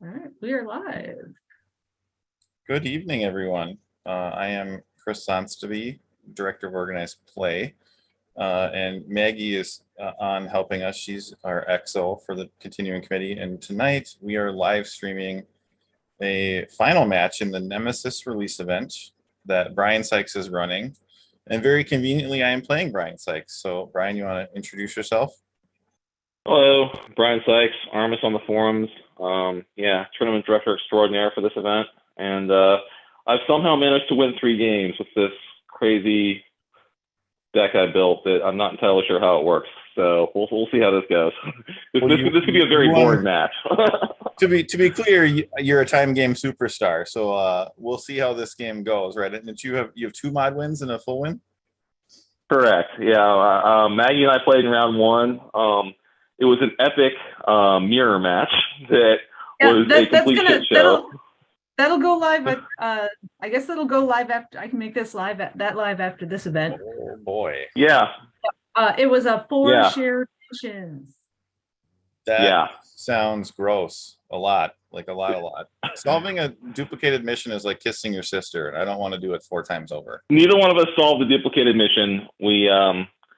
All right, we are live. Good evening, everyone. I am Chris Sonsteby, Director of Organized Play, and Maggie is on helping us. She's our XO for the continuing committee, and tonight we are live streaming a final match in the Nemesis release event that Brian Sykes is running, and very conveniently I am playing Brian Sykes. So Brian, you want to introduce yourself? Hello, Brian Sykes, Armus on the forums. Tournament director extraordinaire for this event, and I've somehow managed to win 3 games with this crazy deck I built that I'm not entirely sure how it works. So we'll see how this goes. This could be a very boring match. To be clear, you're a time game superstar, so we'll see how this game goes, right? And you have 2 mod wins and a full win. Correct. Yeah, Maggie and I played in round 1. It was an epic mirror match that was a complete shit show. That'll go live. I guess that'll go live after. I can make this live after this event. Oh boy! Yeah. It was a 4 shared missions. That sounds gross. A lot. Solving a duplicated mission is like kissing your sister, and I don't want to do it 4 times over. Neither one of us solved the duplicated mission.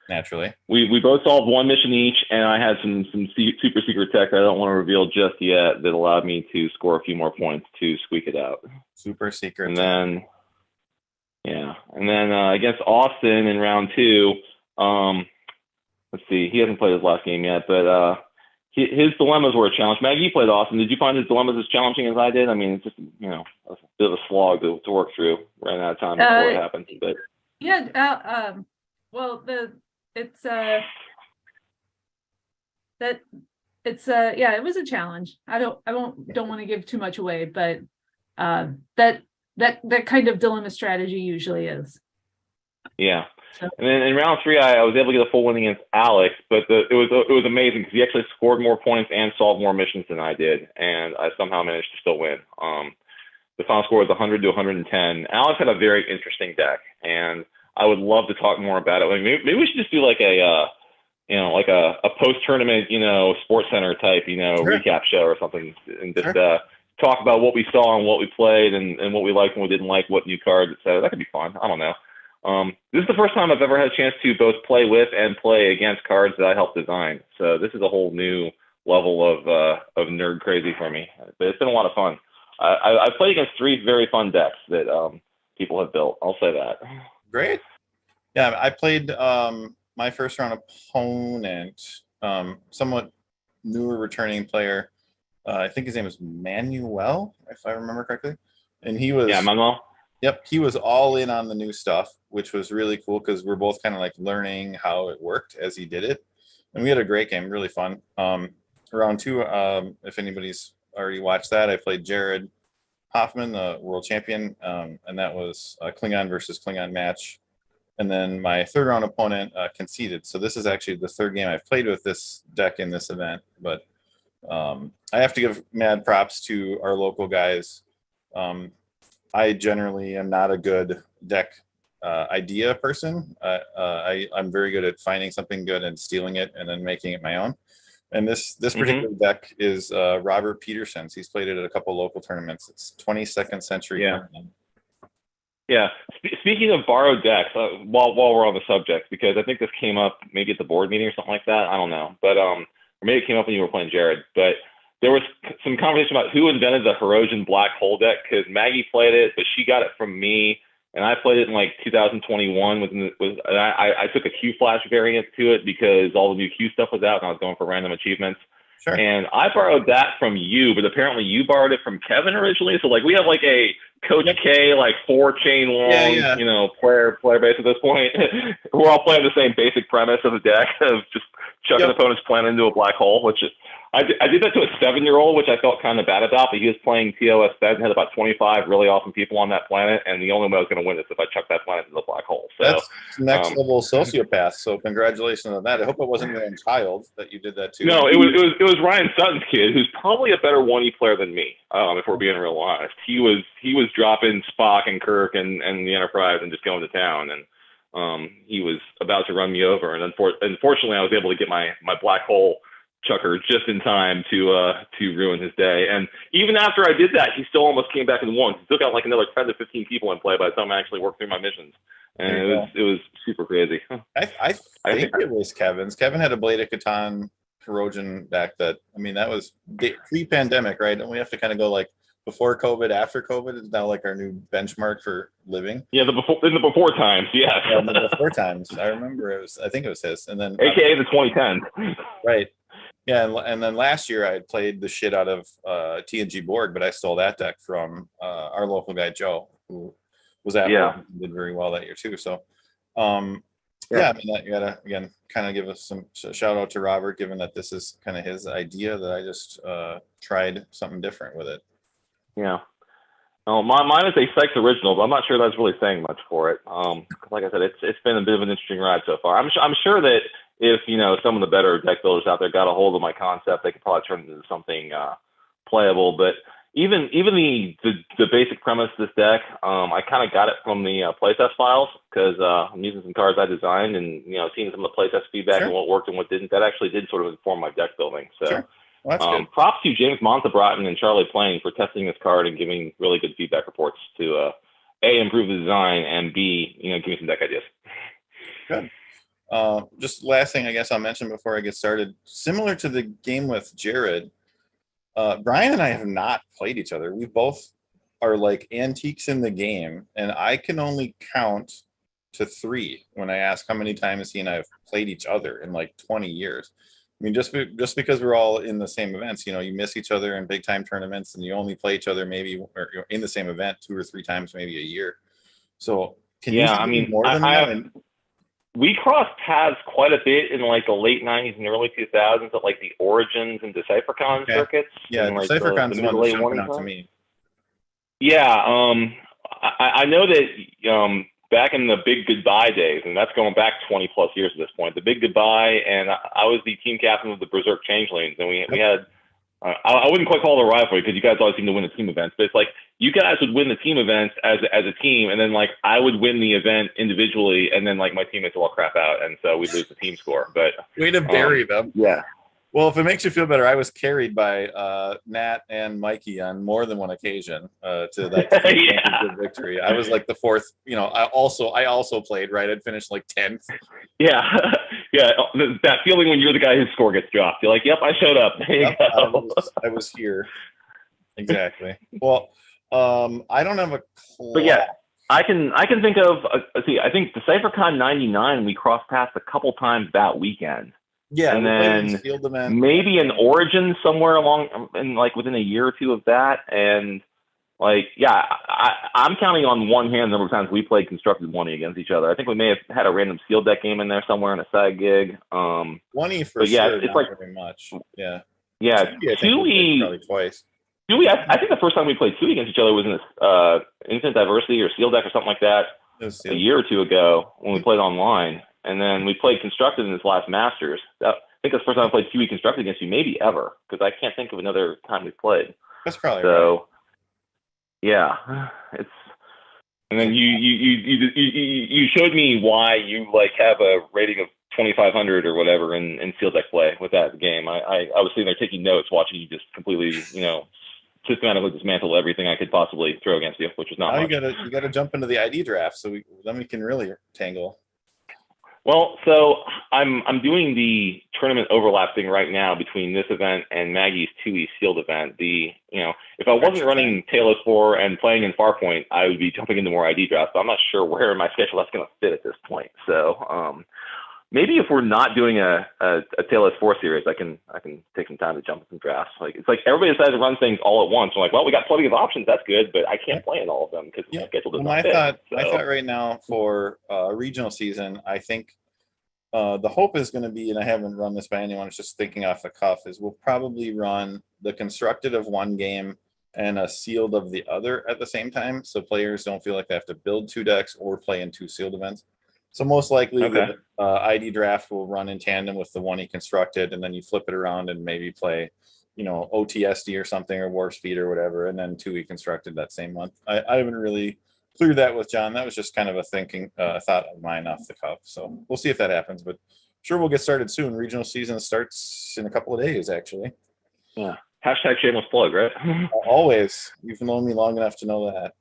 Naturally. We both solved 1 mission each, and I had some super secret tech that I don't want to reveal just yet that allowed me to score a few more points to squeak it out. Super secret. And then, against Austin in round 2, let's see, he hasn't played his last game yet, but his dilemmas were a challenge. Maggie, you played Austin. Did you find his dilemmas as challenging as I did? I mean, it's just, a bit of a slog to work through. Ran out of time before it happened. But it was a challenge. I don't want to give too much away, but that kind of dilemma strategy usually is. Yeah. So. And then in round 3, I was able to get a full win against Alex, but it was amazing because he actually scored more points and solved more missions than I did, and I somehow managed to still win. The final score was 100 to 110. Alex had a very interesting deck, and I would love to talk more about it. Maybe we should just do like a post-tournament, Sports Center type, recap show or something, and just talk about what we saw and what we played and what we liked and what we didn't like, what new cards, etc. That could be fun. I don't know. This is the first time I've ever had a chance to both play with and play against cards that I helped design. So this is a whole new level of nerd crazy for me. But it's been a lot of fun. I played against 3 very fun decks that people have built. I'll say that. Great. Yeah, I played my first round opponent, somewhat newer returning player. I think his name is Manuel, if I remember correctly. And he was... Yeah, Manuel. Yep, he was all in on the new stuff, which was really cool because we're both kind of like learning how it worked as he did it. And we had a great game, really fun. Round 2, if anybody's already watched that, I played Jared Hoffman, the world champion, and that was a Klingon versus Klingon match. And then my 3rd round opponent conceded. So this is actually the 3rd game I've played with this deck in this event. But I have to give mad props to our local guys. I generally am not a good deck idea person. I'm very good at finding something good and stealing it and then making it my own. And this particular deck is Robert Peterson's. He's played it at a couple local tournaments. It's 22nd Century. Yeah. Speaking of borrowed decks, while we're on the subject, because I think this came up maybe at the board meeting or something like that. I don't know, but or maybe it came up when you were playing Jared. But there was some conversation about who invented the Herosian Black Hole deck, because Maggie played it, but she got it from me, and I played it in like 2021. I took a Q Flash variant to it because all the new Q stuff was out, and I was going for random achievements. Sure. And I borrowed that from you, but apparently you borrowed it from Kevin originally. So like we have like a Coach K, like 4-chain long, player base at this point. We're all playing the same basic premise of the deck of just chucking opponent's plan into a black hole, which is, I did that to a 7-year-old, which I felt kind of bad about, but he was playing TOS Fed and had about 25 really awesome people on that planet, and the only way I was going to win is if I chucked that planet into the black hole. So that's next level sociopath. So congratulations on that. I hope it wasn't your own child that you did that to. No, it was Ryan Sutton's kid, who's probably a better 1E player than me, if we're being real honest. He was dropping Spock and Kirk and the Enterprise and just going to town, and he was about to run me over, and unfortunately I was able to get my black hole chucker just in time to ruin his day. And even after I did that, he still almost came back and won. He took out like another 10 to 15 people in play by the time I actually worked through my missions. And it was super crazy. I think it was Kevin's. Kevin had a Blade of Catan Corrosion deck that, I mean, that was pre-pandemic, right? And we have to kind of go like before COVID, after COVID is now like our new benchmark for living. Yeah, in the before times, yes. Yeah, in the before times. I remember I think it was his. And then AKA the 2010s. Right. Yeah, and then last year I played the shit out of TNG Borg, but I stole that deck from our local guy Joe, who was at home and did very well that year too. So I mean, you gotta again kind of give us some shout out to Robert, given that this is kind of his idea, that I just tried something different with it. Yeah. Oh, mine is a Sykes original, but I'm not sure that's really saying much for it. Like I said, it's been a bit of an interesting ride so far. I'm sure that if some of the better deck builders out there got a hold of my concept, they could probably turn it into something playable. But even the basic premise of this deck, I kind of got it from the playtest files, because I'm using some cards I designed, and seeing some of the playtest feedback and what worked and what didn't. That actually did sort of inform my deck building. So. Sure. Well, that's good. Props to James Montebraten and Charlie Playing for testing this card and giving really good feedback reports to A, improve the design, and B, give me some deck ideas. Good. Just last thing I guess I'll mention before I get started, similar to the game with Jared, Brian and I have not played each other. We both are like antiques in the game, and I can only count to 3 when I ask how many times he and I have played each other in like 20 years. I mean, just because we're all in the same events, you miss each other in big time tournaments, and you only play each other maybe or in the same event 2 or 3 times maybe a year. So can you see more than that? We crossed paths quite a bit in like the late 90s and early 2000s at like the Origins and Deciphercon circuits. Yeah, like Deciphercon's the one that's jumping out to me. Yeah, I know that back in the Big Goodbye days, and that's going back 20 plus years at this point, the Big Goodbye, and I was the team captain of the Berserk Changelings, and we had, I wouldn't quite call it a rivalry because you guys always seem to win the team events, but it's like you guys would win the team events as a team, and then like I would win the event individually, and then like my teammates would all crap out, and so we'd lose the team score. But way to bury them. Yeah. Well, if it makes you feel better, I was carried by Nat and Mikey on more than one occasion to that championship victory. I was like the 4th. I also played, right. I'd finished like 10th. Yeah, yeah. That feeling when you're the guy whose score gets dropped. You're like, "Yep, I showed up." There you go. I was here. Exactly. Well, I don't have a. But yeah, I can think of. I think Deciphercon '99 we crossed paths a couple times that weekend. Yeah, and then maybe an Origin somewhere along, and like within a year or 2 of that, and like I'm counting on one hand the number of times we played constructed 1E against each other. I think we may have had a random sealed deck game in there somewhere in a side gig. 1E for sure, it's like very much. Yeah. 2E probably twice. 2E, I think the first time we played 2E against each other was in this Infinite Diversity or sealed deck or something like that a year or 2 ago when we played online. And then we played Constructed in this last Masters. I think that's the first time I played 2E Constructed against you, maybe ever, because I can't think of another time we played. That's probably right. Yeah, it's. And then you showed me why you like have a rating of 2,500 or whatever in sealed deck play with that game. I was sitting there taking notes, watching you just completely systematically dismantle everything I could possibly throw against you, which was not much. You gotta jump into the ID draft, so then we can really tangle. Well, so I'm doing the tournament overlap thing right now between this event and Maggie's 2E sealed event. If I wasn't running Talos 4 and playing in Farpoint, I would be jumping into more ID drafts, but I'm not sure where in my schedule that's going to fit at this point. So maybe if we're not doing a Talos 4 series, I can take some time to jump in some drafts. Like it's like everybody decides to run things all at once. I'm like, well, we got plenty of options. That's good, but I can't play in all of them because my schedule does not fit. I thought right now for regional season, I think the hope is going to be, and I haven't run this by anyone, it's just thinking off the cuff, is we'll probably run the constructed of one game and a sealed of the other at the same time, so players don't feel like they have to build 2 decks or play in 2 sealed events. So most likely the ID draft will run in tandem with the 1E constructed, and then you flip it around and maybe play, OTSD or something, or Warp Speed or whatever, and then 2E constructed that same month. I haven't really cleared that with John. That was just kind of a thought of mine off the cuff. So we'll see if that happens. But Sure, we'll get started soon. Regional season starts in a couple of days, actually. Yeah. Hashtag shameless plug, right? Always. You've known me long enough to know that.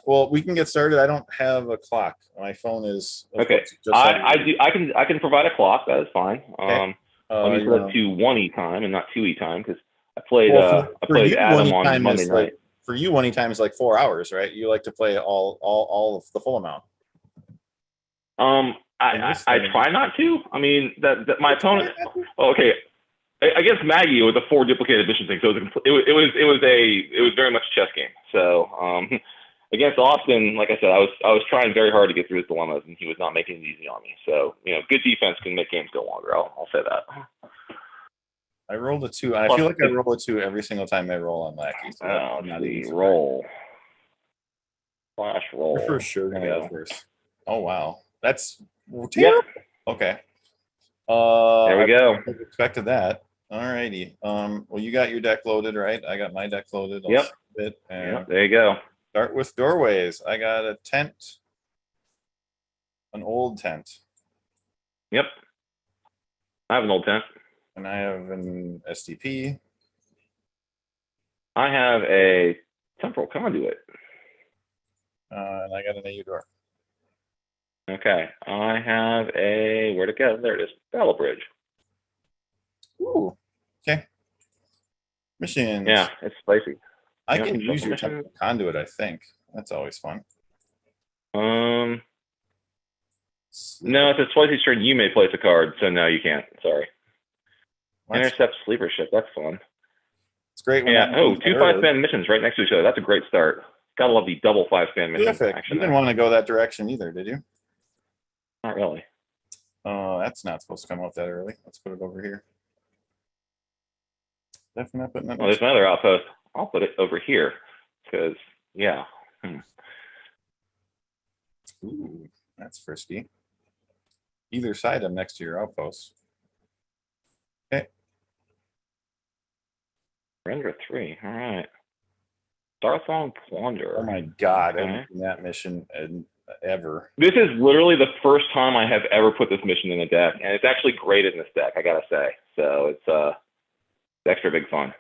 Well, we can get started. I don't have a clock. My phone is Okay. I can provide a clock. That is fine. Okay. Let me set it to 1E time and not 2E time because I played you, Adam on Monday night. For you, 1E time is like 4 hours, right? You like to play all of the full amount. I try not to. I mean that my opponent. Oh, okay. Against Maggie, it was a 4 duplicated mission thing, so it was very much a chess game. So against Austin, like I said, I was trying very hard to get through his dilemmas, and he was not making it easy on me. So good defense can make games go longer. I'll say that. I rolled a 2. I feel like I roll a 2 every single time I roll on Lackey. So roll. Flash roll. You're for sure gonna go first. Oh wow, that's terrible. Yep. Okay. There we go. I expected that. Alrighty. Well, you got your deck loaded, right? I got my deck loaded. Yep. And there you go. Start with doorways. I got a tent, an old tent. Yep. I have an old tent. And I have an SDP. I have a temporal conduit. And I got an AU door. Okay. I have a, where'd it go? There it is. Battle Bridge. Ooh. Okay. Missions. Yeah, it's spicy. I can use your temporal conduit, I think. That's always fun. No, it's a spicy string. You may place a card, so no, you can't. Sorry. Intercept sleeper ship. That's fun. It's great. Yeah. Oh, 2 5-span missions right next to each other. That's a great start. Gotta love the double 5-span mission. You didn't want to go that direction either, did you? Not really. That's not supposed to come out that early. Let's put it over here. Definitely not putting that. Well, there's another outpost. I'll put it over here because, yeah. Ooh, that's frisky. Either side of next to your outpost. Okay. Render 3. All right. Starthong Plunder. Oh my God! Okay. I've that mission ever. This is literally the first time I have ever put this mission in a deck, and it's actually great in this deck, I gotta say. So it's extra big fun.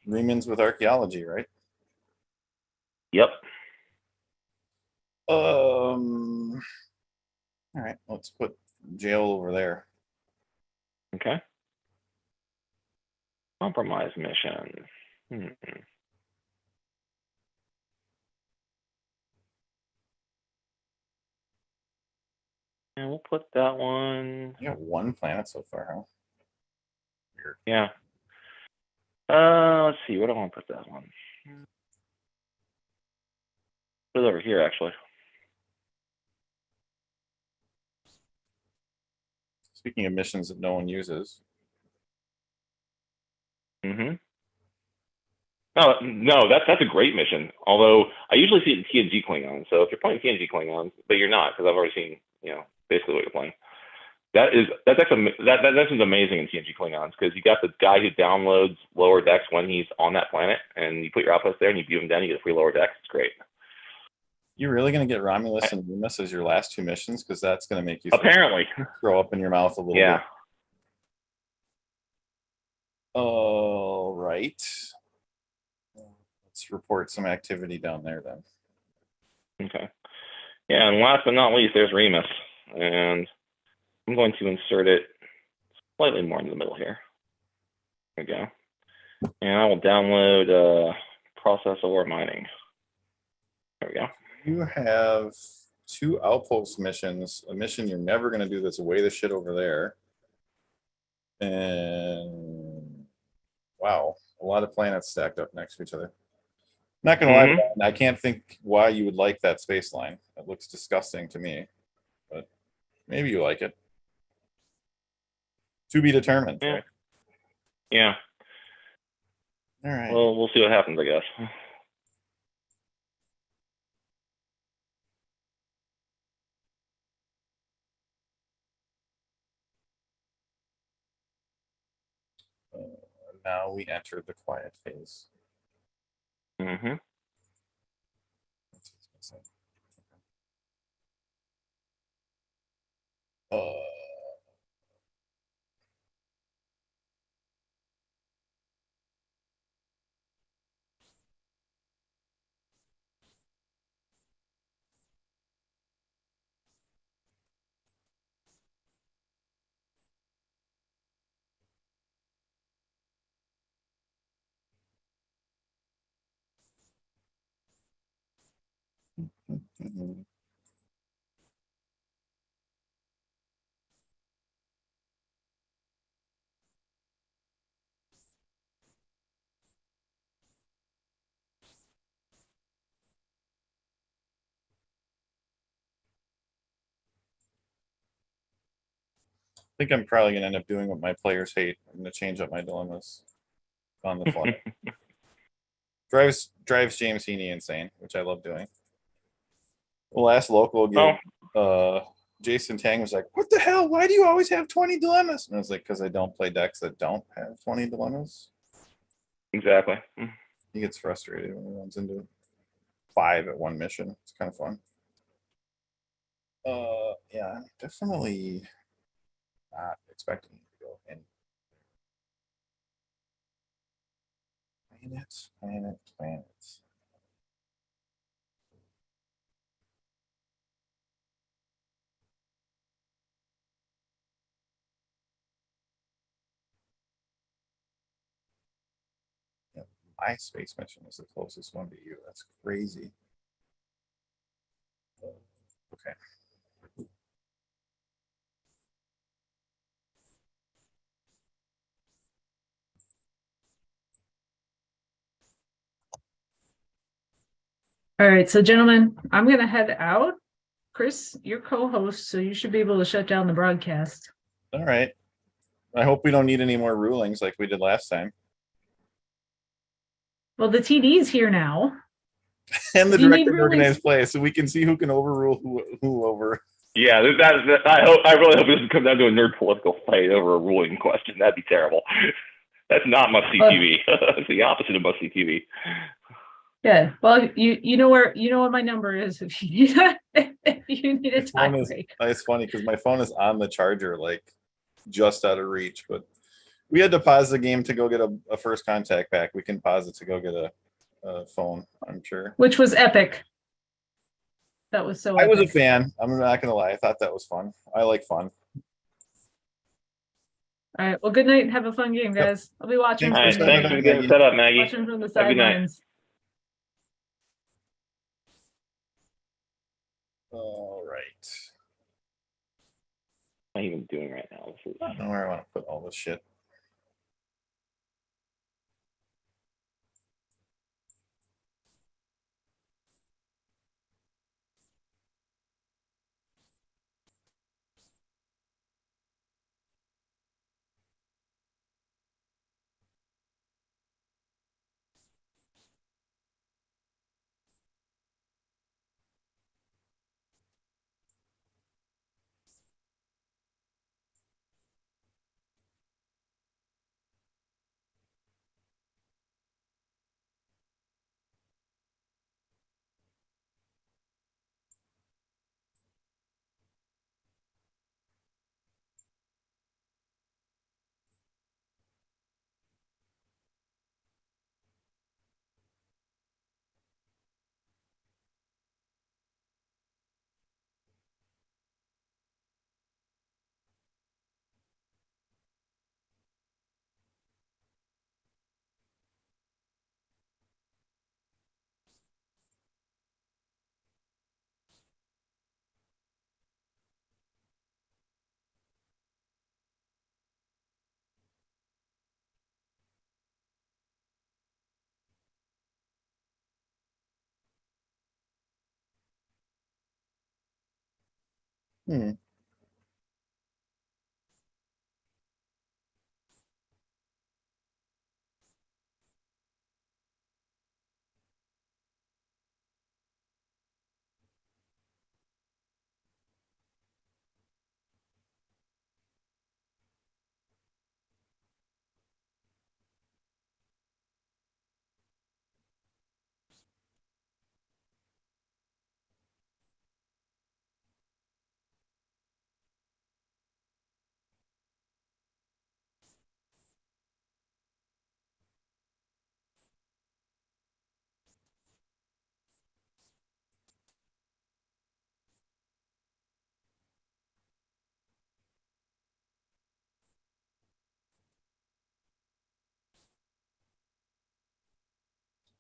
Remans with archaeology, right? Yep. All right, let's put jail over there. Okay. Compromise mission. And we'll put that one. You got 1 planet so far, huh? Weird. Yeah. Let's see. Where do I want to put that one? Put it over here, actually. Speaking of missions that no one uses. Oh, no, that's a great mission. Although I usually see it in TNG Klingon. So if you're playing TNG Klingon, but you're not, because I've already seen, basically what you're playing. That's mission's amazing in TNG Klingons because you got the guy who downloads lower decks when he's on that planet, and you put your outpost there and you view him down, you get a free lower decks. It's great. You're really going to get Romulus and Remus as your last 2 missions because that's going to make you apparently throw up in your mouth a little bit. All right. Let's report some activity down there then. Okay. Yeah, and last but not least, there's Remus. And I'm going to insert it slightly more in the middle here. There we go. And I will download process ore mining. There we go. You have 2 outpost missions, a mission you're never going to do that's way the shit over there. And wow, a lot of planets stacked up next to each other. Not gonna lie, I can't think why you would like that space line. It looks disgusting to me, but maybe you like it. To be determined. Yeah. Right? Yeah. All right. Well, we'll see what happens, I guess. Now we enter the quiet phase. Mhm. I think I'm probably gonna end up doing what my players hate. I'm gonna change up my dilemmas on the fly. Drives James Heaney insane, which I love doing. The last local game, Jason Tang was like, "What the hell? Why do you always have 20 dilemmas?" And I was like, "Because I don't play decks that don't have 20 dilemmas." Exactly. He gets frustrated when he runs into 5 at one mission. It's kind of fun. Yeah, definitely not expecting him to go in. Planets. Yeah, my space mission is the closest one to you. That's crazy. Okay. All right, so gentlemen, I'm gonna head out. Chris, you're co-host, so you should be able to shut down the broadcast. All right. I hope we don't need any more rulings like we did last time. Well, the TD's here now. And the If you need director of rulings- organized play, so we can see who can overrule who over. Yeah, I really hope it doesn't come down to a nerd political fight over a ruling question. That'd be terrible. That's not must see TV. It's the opposite of must see TV. Yeah, well, you know what my number is if you if you need a tie break. It's funny because my phone is on the charger, like just out of reach. But we had to pause the game to go get a first contact back. We can pause it to go get a phone. I'm sure. Which was epic. That was so. I was a epic. fan. I'm not gonna lie. I thought that was fun. I like fun. All right. Well, good night and have a fun game, guys. I'll be watching. Thanks All for right, setting thanks up, for getting Maggie. set up, Maggie. Watching from the Have a good night. sidelines. All right. What am I even doing right now? I don't know where I want to put all this shit. Hmm.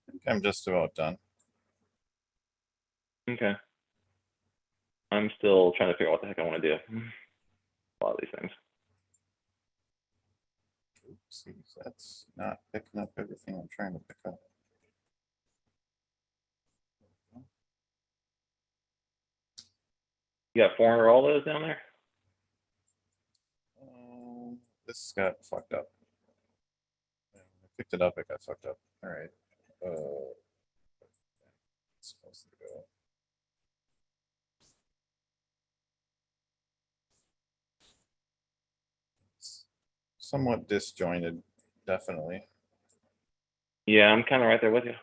I think I'm just about done. Okay. I'm still trying to figure out what the heck I want to do. A lot of these things. Oopsies, that's not picking up everything I'm trying to pick up. You got 400 all those down there? This got fucked up. I picked it up, it got fucked up. All right. It's supposed to go. It's somewhat disjointed, definitely. Yeah, I'm kind of right there with you.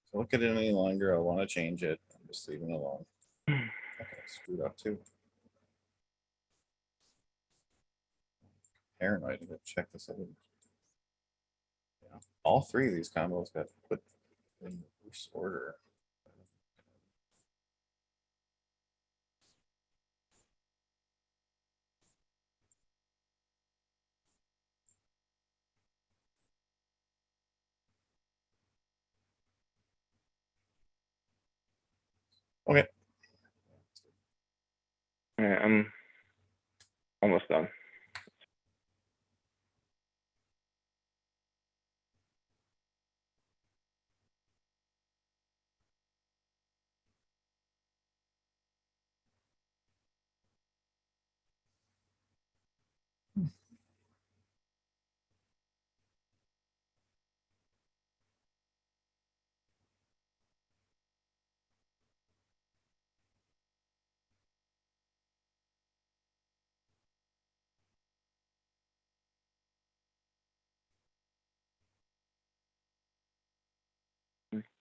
If I look at it any longer, I want to change it. I'm just leaving it alone. Okay, screwed up too. Paranoid to go check this out. Yeah. All three of these combos got put in reverse order. Okay. All right, I'm almost done.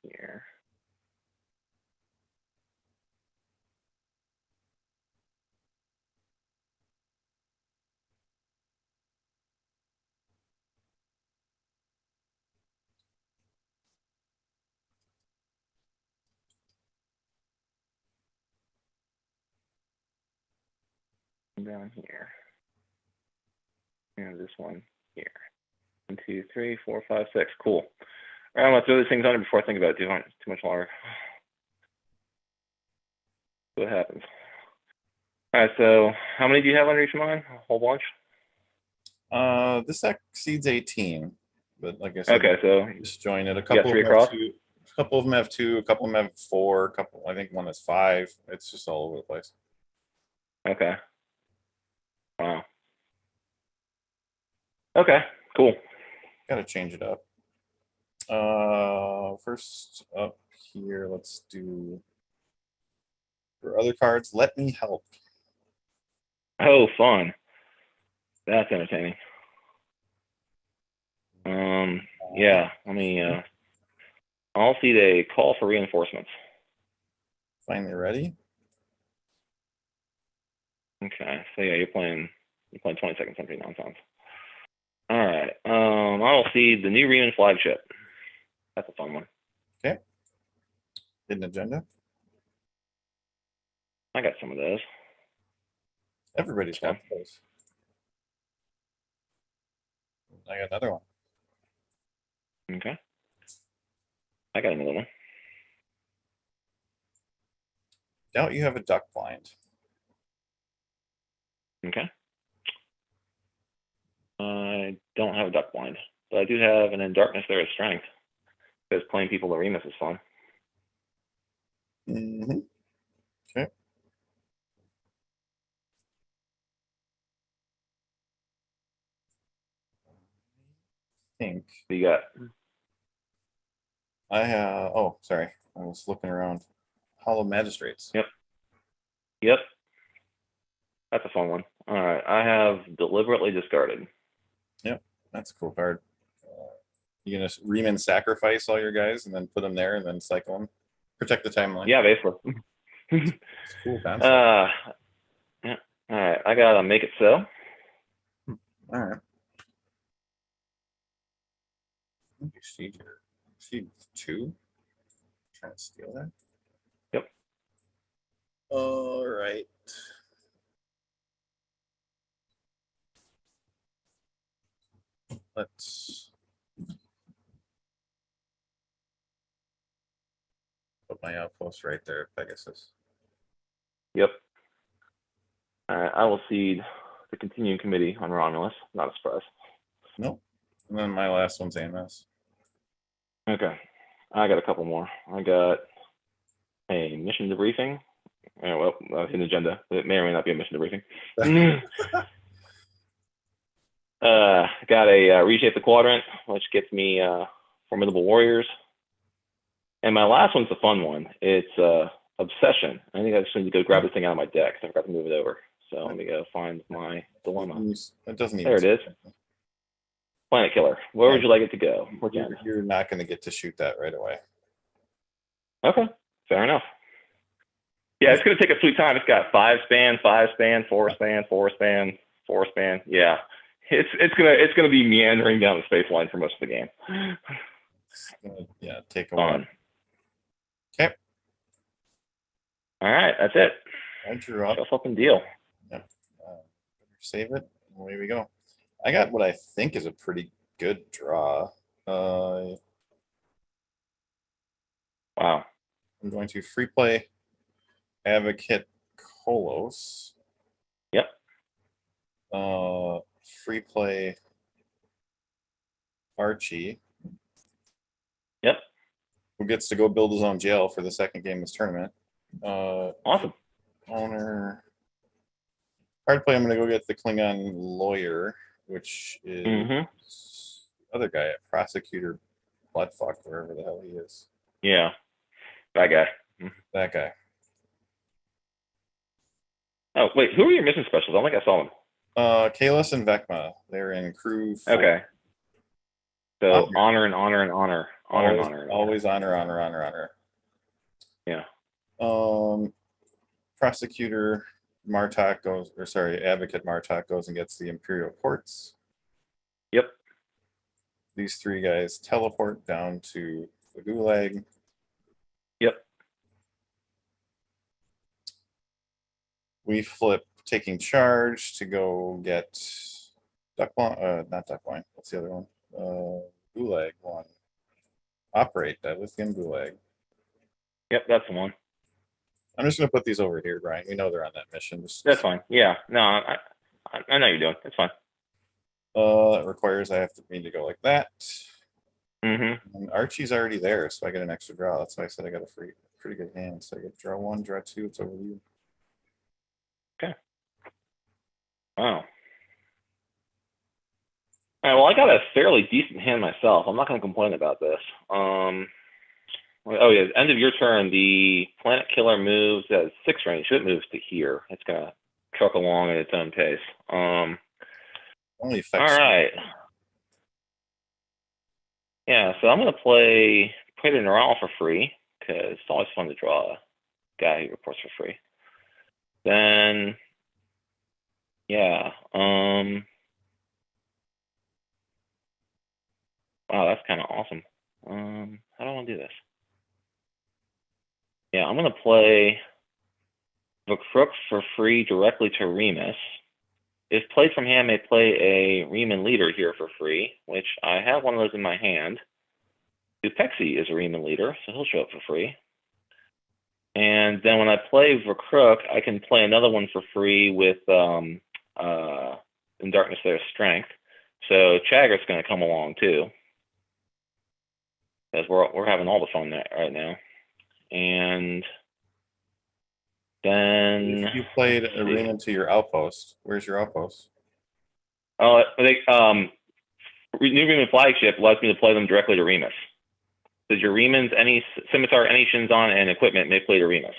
Here. Down here. And this one here. 1, 2, 3, 4, 5, 6. Cool. All right, I'm gonna throw these things under before I think about it too much longer. See what happens. All right, so how many do you have under each mine? A whole bunch? This exceeds 18, but like I said, Okay, so just join it. A got couple of 3 them have across? 2, a couple of them have 2, a couple of them have 4, a couple, I think one is 5. It's just all over the place. Okay. Wow. Okay, cool. Gotta change it up. First up here, let's do for other cards. Let me help. Oh, fun. That's entertaining. Yeah, let me, I'll see the call for reinforcements. Finally ready. Okay, so yeah, you're playing 22nd century nonsense. All right, I'll see the new Riemann flagship. That's a fun one. Okay. Hidden agenda. I got some of those. Everybody's got those. I got another one. Okay. I got another one. Doubt you have a duck blind. Okay. I don't have a duck blind, but I do have an In Darkness There Is Strength. Because playing people Armus is fun. Mm-hmm. Okay. You got? I have. Oh, sorry. I was looking around. Hollow Magistrates. Yep. That's a fun one. All right. I have deliberately discarded. That's a cool card. You gonna Reman sacrifice all your guys and then put them there and then cycle them, protect the timeline. Yeah, basically. It's cool concept. Yeah. All right. I gotta make it so. All right. Siege 2. Trying to steal that. Yep. All right. Let's put my outpost right there, Pegasus. Yep. All right. I will cede the continuing committee on Romulus. Not a surprise. Nope. And then my last one's Armus. Okay. I got a couple more. I got a mission debriefing. Well, that's an agenda. It may or may not be a mission debriefing. Got a reshape the quadrant, which gets me formidable warriors. And my last one's a fun one. It's obsession. I think I just need to go grab this thing out of my deck. So I forgot to move it over. So let me go find my dilemma. It doesn't even. There it is. Planet Killer. Where would you like it to go? You're not going to get to shoot that right away. Okay, fair enough. Yeah, it's going to take a sweet time. It's got 5 span, 4 span, 4 span, 4 span. Yeah, it's gonna be meandering down the space line for most of the game. It's gonna, take a while. Okay. All right, that's it. I drew up. Shuffle up and deal. Yep. Save it. Away we go. I got what I think is a pretty good draw. Wow. I'm going to free play Advocate Kolos. Yep. Free play Archie. Yep. Who gets to go build his own jail for the second game of this tournament. Awesome. Owner. Hard play, I'm going to go get the Klingon lawyer, which is other guy, Prosecutor Bloodfuck, wherever the hell he is. Yeah. That guy. That guy. Oh, wait, who are your mission specials? I don't think I saw them. Kalis and Vecma. They're in crew 4. Okay. So honor and honor and honor. Always honor. Yeah. Prosecutor Martok goes, Advocate Martok goes and gets the Imperial Courts. Yep. These 3 guys teleport down to the Gulag. Yep. We flip taking charge to go get not Duckline. What's the other one? Gulag 1. Operate that lithium Gulag. Yep, that's the one. I'm just going to put these over here, Brian. We know they're on that mission. That's fine. Yeah. No, I know you're doing. It's fine. That requires I have to mean to go like that. Mm-hmm. And Archie's already there, so I get an extra draw. That's why I said I got a pretty good hand. So I get draw 1, draw 2. It's over to you. Okay. Wow. All right. Well, I got a fairly decent hand myself. I'm not going to complain about this. Oh yeah, end of your turn, the Planet Killer moves at 6 range. It moves to here. It's gonna truck along at its own pace. Only affects. All right. Yeah, so I'm gonna play Praetor Neural for free because it's always fun to draw a guy who reports for free. Then, yeah. Wow, that's kind of awesome. How do I want to do this? Yeah, I'm going to play the Crook for free directly to Remus. If played from hand, may play a Riemann leader here for free, which I have one of those in my hand. Dupexi is a Riemann leader, so he'll show up for free. And then when I play Verkrook, I can play another one for free with In Darkness There's Strength. So Chaggert's going to come along too, because we're having all the fun right now. And then if you played a Riemann to your outpost, where's your outpost? Oh, New Riemann flagship allows me to play them directly to Remus. Says your Remans, any Scimitar, any Shinzon, and equipment may play to Remus.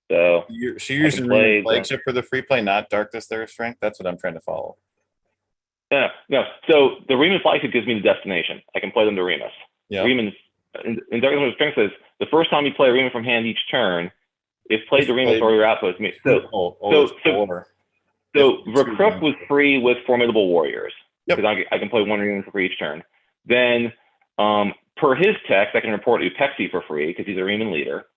So She using play Remus flagship for the free play, not Darkness Their Strength. That's what I'm trying to follow. yeah, no. So the Remus flagship gives me the destination. I can play them to Remus. Yeah. Remus in Darkness Their Strength says the first time you play a Remus from hand each turn, if played to Remus or your outpost, So Recruit was free with Formidable Warriors. Because I can play one Remus for free each turn. Then, per his text, I can report Upexi for free because he's a Remus leader.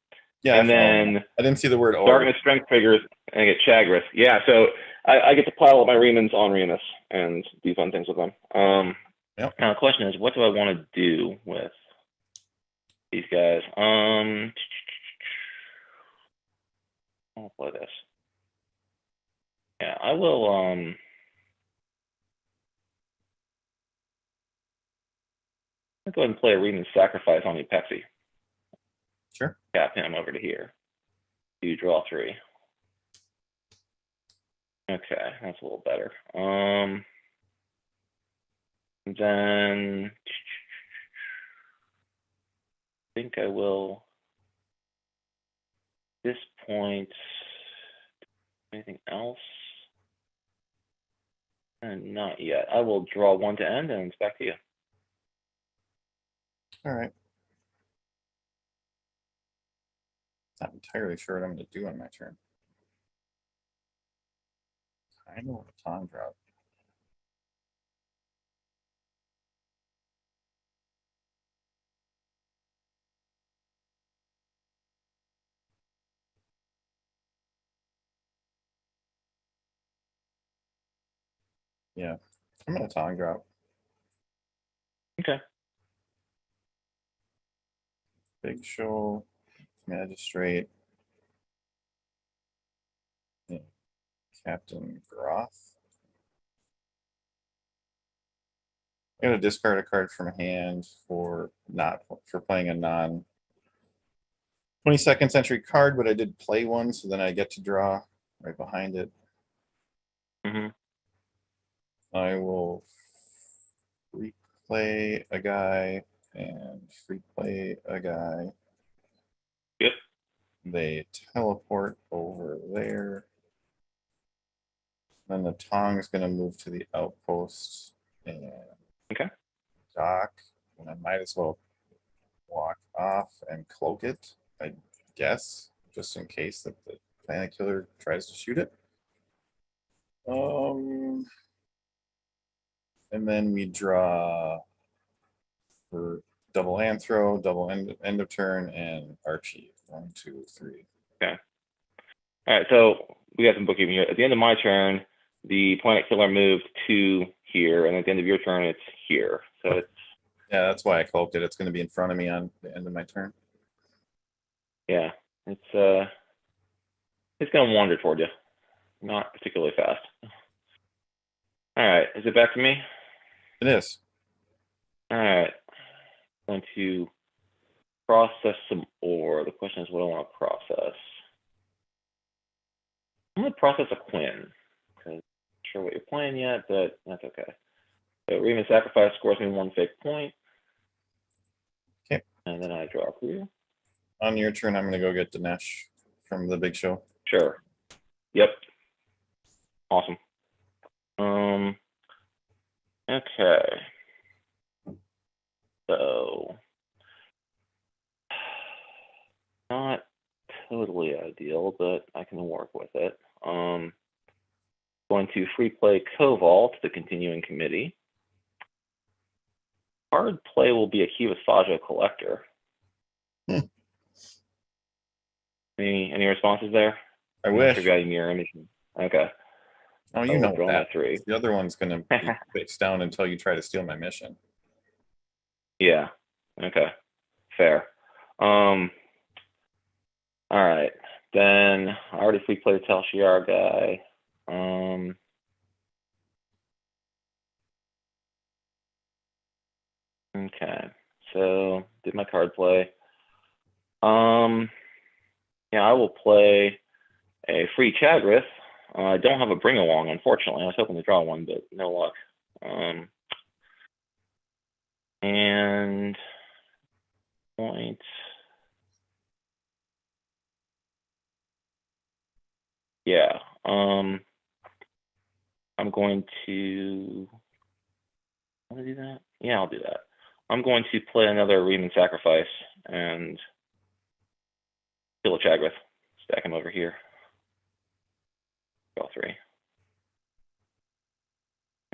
Yeah, and then I didn't see the word Darkness Strength figures, and I get Chagris. Yeah, so I get to pile up my Remans on Remus and do fun things with them. Now the question is, what do I want to do with these guys? I'll play this. Yeah, I will. I'll go ahead and play a Remus Sacrifice on Upexi. Sure. Tap him over to here. You draw 3. Okay, that's a little better. Then I think I will. At this point, anything else? And not yet. I will draw 1 to end, and it's back to you. All right. Not entirely sure what I'm going to do on my turn. I know a Tong drop. Yeah, I'm going to Tong drop. Okay. Big Show, Magistrate, yeah. Captain Groth. I'm going to discard a card from hand for playing a non 22nd century card, but I did play one, so then I get to draw right behind it. I will free play a guy and free play a guy. Yep. They teleport over there. Then the Tong's going to move to the outpost and dock. And I might as well walk off and cloak it, I guess, just in case that the Planet Killer tries to shoot it. And then we draw for double Anthro, double end of turn, and Archie. 1, 2, 3. Okay. All right, so we got some bookkeeping here. At the end of my turn, the Planet Killer moved to here, and at the end of your turn, it's here. So it's yeah, that's why I cloaked it. It's going to be in front of me on the end of my turn. Yeah, it's going to wander toward you, not particularly fast. All right, is it back to me? It is. All right, I'm going to process some ore. The question is, what do I want to process? I'm going to process a Quinn. I'm not sure what you're playing yet, but that's okay. So Remus Sacrifice scores me 1 fake point. Okay. And then I draw a clue. On your turn, I'm going to go get Dinesh from the Big Show. Sure. Yep. Awesome. Okay. So not totally ideal, but I can work with it. Going to free play Cobalt, the continuing committee. Hard play will be a Kiva Sajo collector. Any responses there? I wish. Mirror image. Okay. Oh, you know that. 3. The other one's going to be fixed down until you try to steal my mission. Yeah. Okay. Fair. All right. Then I already free played the Tal Shiar guy. Okay. So did my card play. Yeah, I will play a free Chagris. I don't have a bring along, unfortunately. I was hoping to draw one, but no luck. And point. Yeah. I'm going to. Want to do that? Yeah, I'll do that. I'm going to play another Ream Sacrifice and kill a Chagrith. Stack him over here. Draw 3.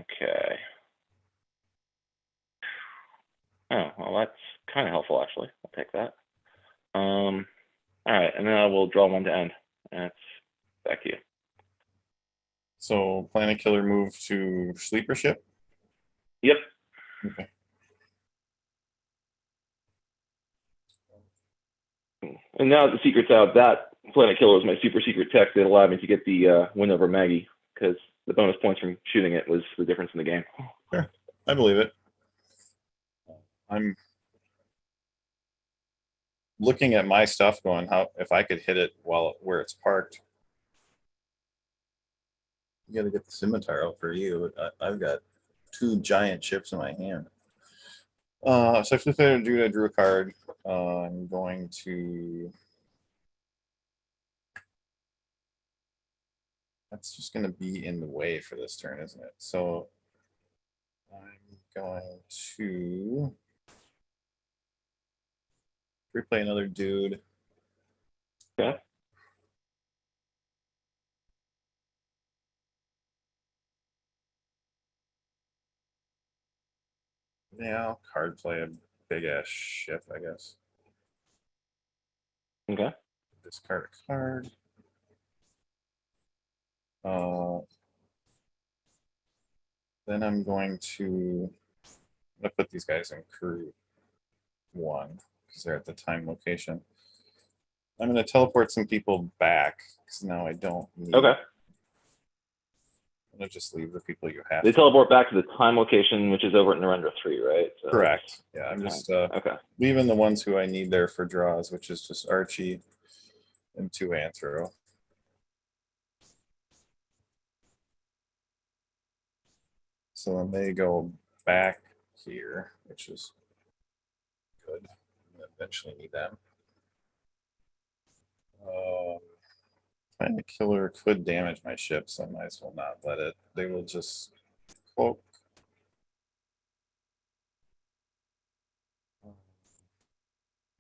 Okay. Oh, well, that's kind of helpful, actually. I'll take that. All right, and then I will draw 1 to end. That's back to you. So Planet Killer move to Sleeper Ship? Yep. Okay. And now the secret's out. That Planet Killer was my super secret tech that allowed me to get the win over Maggie, because the bonus points from shooting it was the difference in the game. Sure. I believe it. I'm looking at my stuff going, how if I could hit it while where it's parked. You got to get the scimitar out for you. I've got 2 giant chips in my hand. So I flipped it and I drew a card. I'm going to. That's just going to be in the way for this turn, isn't it? So I'm going to replay another dude. Okay. Yeah, I'll card play a big ass ship, I guess. Okay. Discard a card. Then I'm going to put these guys in crew 1 because they're at the time location. I'm going to teleport some people back because now I don't need. Okay. I'm going to just leave the people you have. They teleport back to the time location, which is over at Narendra 3, right? So correct. Yeah, I'm just okay. leaving the ones who I need there for draws, which is just Archie and 2 Anthro. So then they go back here, which is good. I eventually need them. Planet Killer could damage my ship, so I might as well not let it. They will just cloak.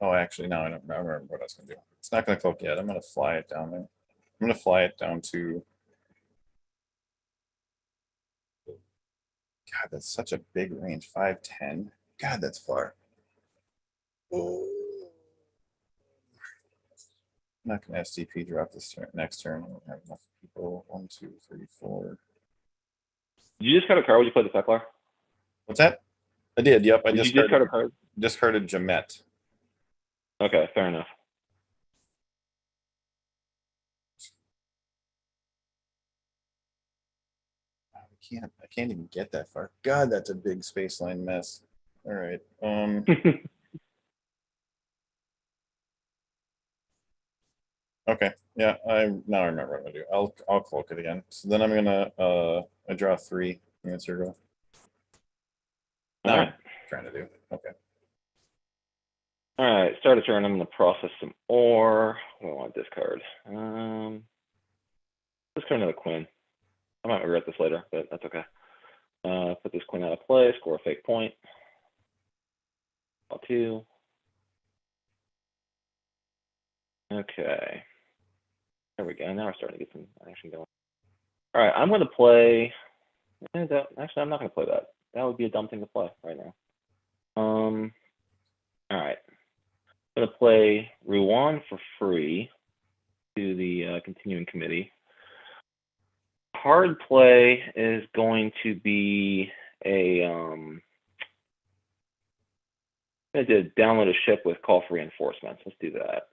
Oh, actually, no, I don't remember what I was going to do. It's not going to cloak yet. I'm going to fly it down there. I'm going to fly it down to. God, that's such a big range. 5'10". God, that's far. Oh. I'm not going to SDP drop this turn. Next turn, I don't have enough people. 1, 2, 3, 4. Did you just cut a card when you played the Teklar? What's that? I did. Yep, I Did you just cut a card? Discarded Jamet. Okay, fair enough. I can't even get that far. God, that's a big space line mess. All right. Okay. Yeah, now I remember what I'm gonna do. I'll cloak it again. So then I'm gonna I draw 3 in the circle. All right. Trying to do. Okay. All right, start a turn. I'm going to process some ore. We want to discard. Discard another Quinn. I might regret this later, but that's okay. Put this Quinn out of play, score a fake point. Draw 2. Okay. There we go. Now we're starting to get some action going. All right, I'm going to play. Actually, I'm not going to play that. That would be a dumb thing to play right now. All right. I'm going to play Ruan for free to the continuing committee. Hard play is going to be a I did download a ship with call for reinforcements. Let's do that.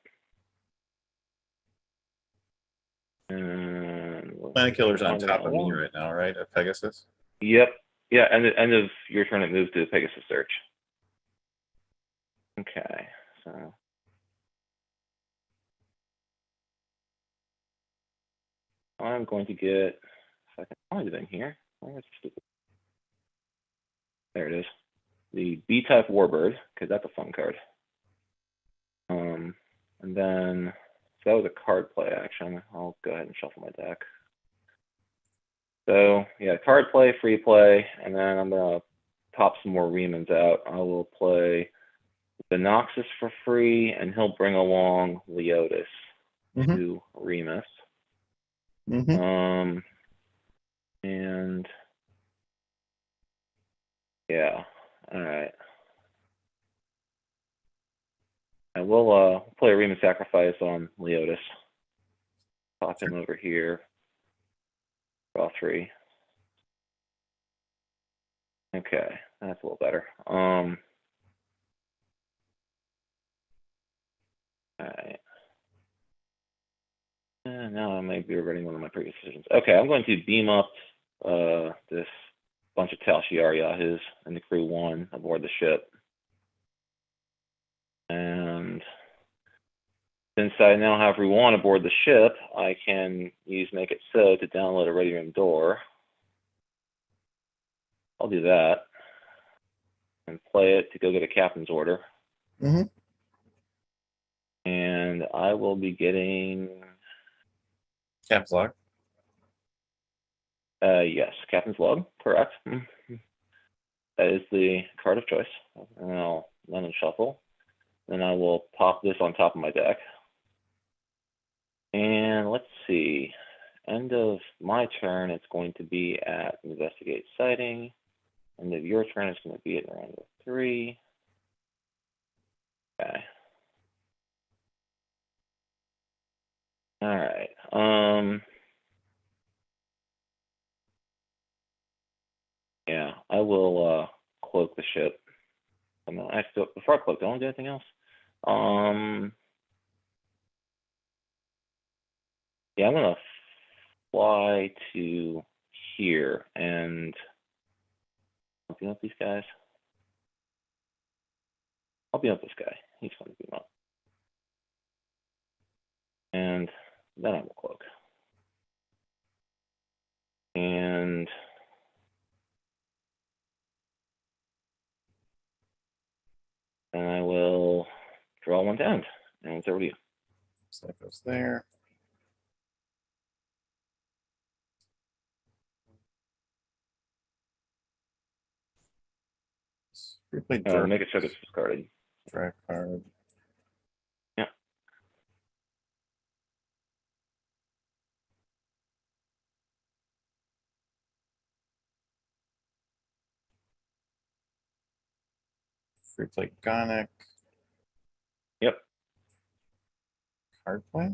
Planet Killer's on top of me right now, right? At Pegasus. Yep. Yeah. And at the end of your turn, it moves to Pegasus search. Okay. So. I'm going to get, if I can find it in here. There it is. The B-type Warbird, because that's a fun card. And then, so that was a card play action. I'll go ahead and shuffle my deck. So yeah, card play, free play, and then I'm gonna pop some more Remans out. I will play the Noxus for free, and he'll bring along Leotis to Remus. And yeah, all right. I will play a Remus Sacrifice on Leotis. Pop him over here. Draw 3. Okay, that's a little better. All right. Now I might be regretting one of my previous decisions. Okay, I'm going to beam up this bunch of Tal Shiar Yahoos and the crew 1 aboard the ship. And since I now have Ruan aboard the ship, I can use Make It So to download a Ready Room Door. I'll do that and play it to go get a captain's order. And I will be getting Captain's log. Yes, Captain's Log, correct. That is the card of choice. And I'll then shuffle. Then I will pop this on top of my deck. And let's see. End of my turn, it's going to be at Investigate Sighting. End of your turn, it's going to be at round 3. Okay. All right. Yeah, I will cloak the ship. I'm gonna actually, before I cloak, don't do anything else. Yeah, I'm gonna fly to here and I'll beam up these guys. I'll beam up this guy. He's fun to beam up. And then I will cloak. And then I will draw 1 to end. And it's over to you. So that goes there. Make it so it's discarded. Draw card. Yeah. Free play Gonic. Yep. Card play.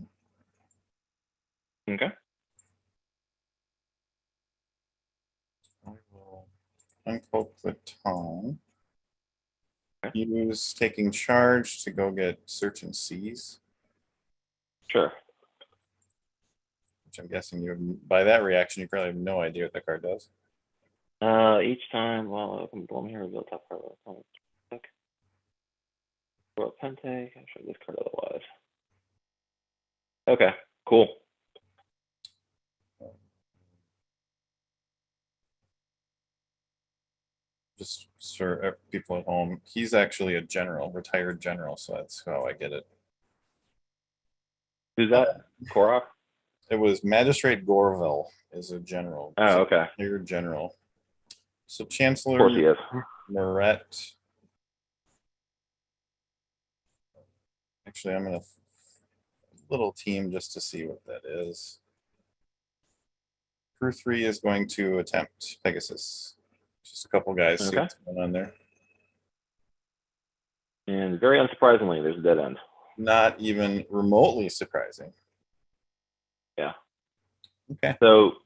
Okay. I will uncloak the tone. Okay. Use taking charge to go get search and seize. Sure. Which I'm guessing you, by that reaction, you probably have no idea what the card does. Each time, well, I can blow me here, reveal top card. Okay. Draw a Pente. I'll show this card otherwise. Okay, cool. Just for people at home, he's actually a general, retired general, so that's how I get it. Who's that? Korok? It was Magistrate Gorville is a general. Oh, okay. Retired general. So Chancellor Of course he is. Moret. Actually, I'm gonna little team just to see what that is. Crew 3 is going to attempt Pegasus. Just a couple guys. See what's going on there. And very unsurprisingly, there's a dead end. Not even remotely surprising. Yeah. Okay. So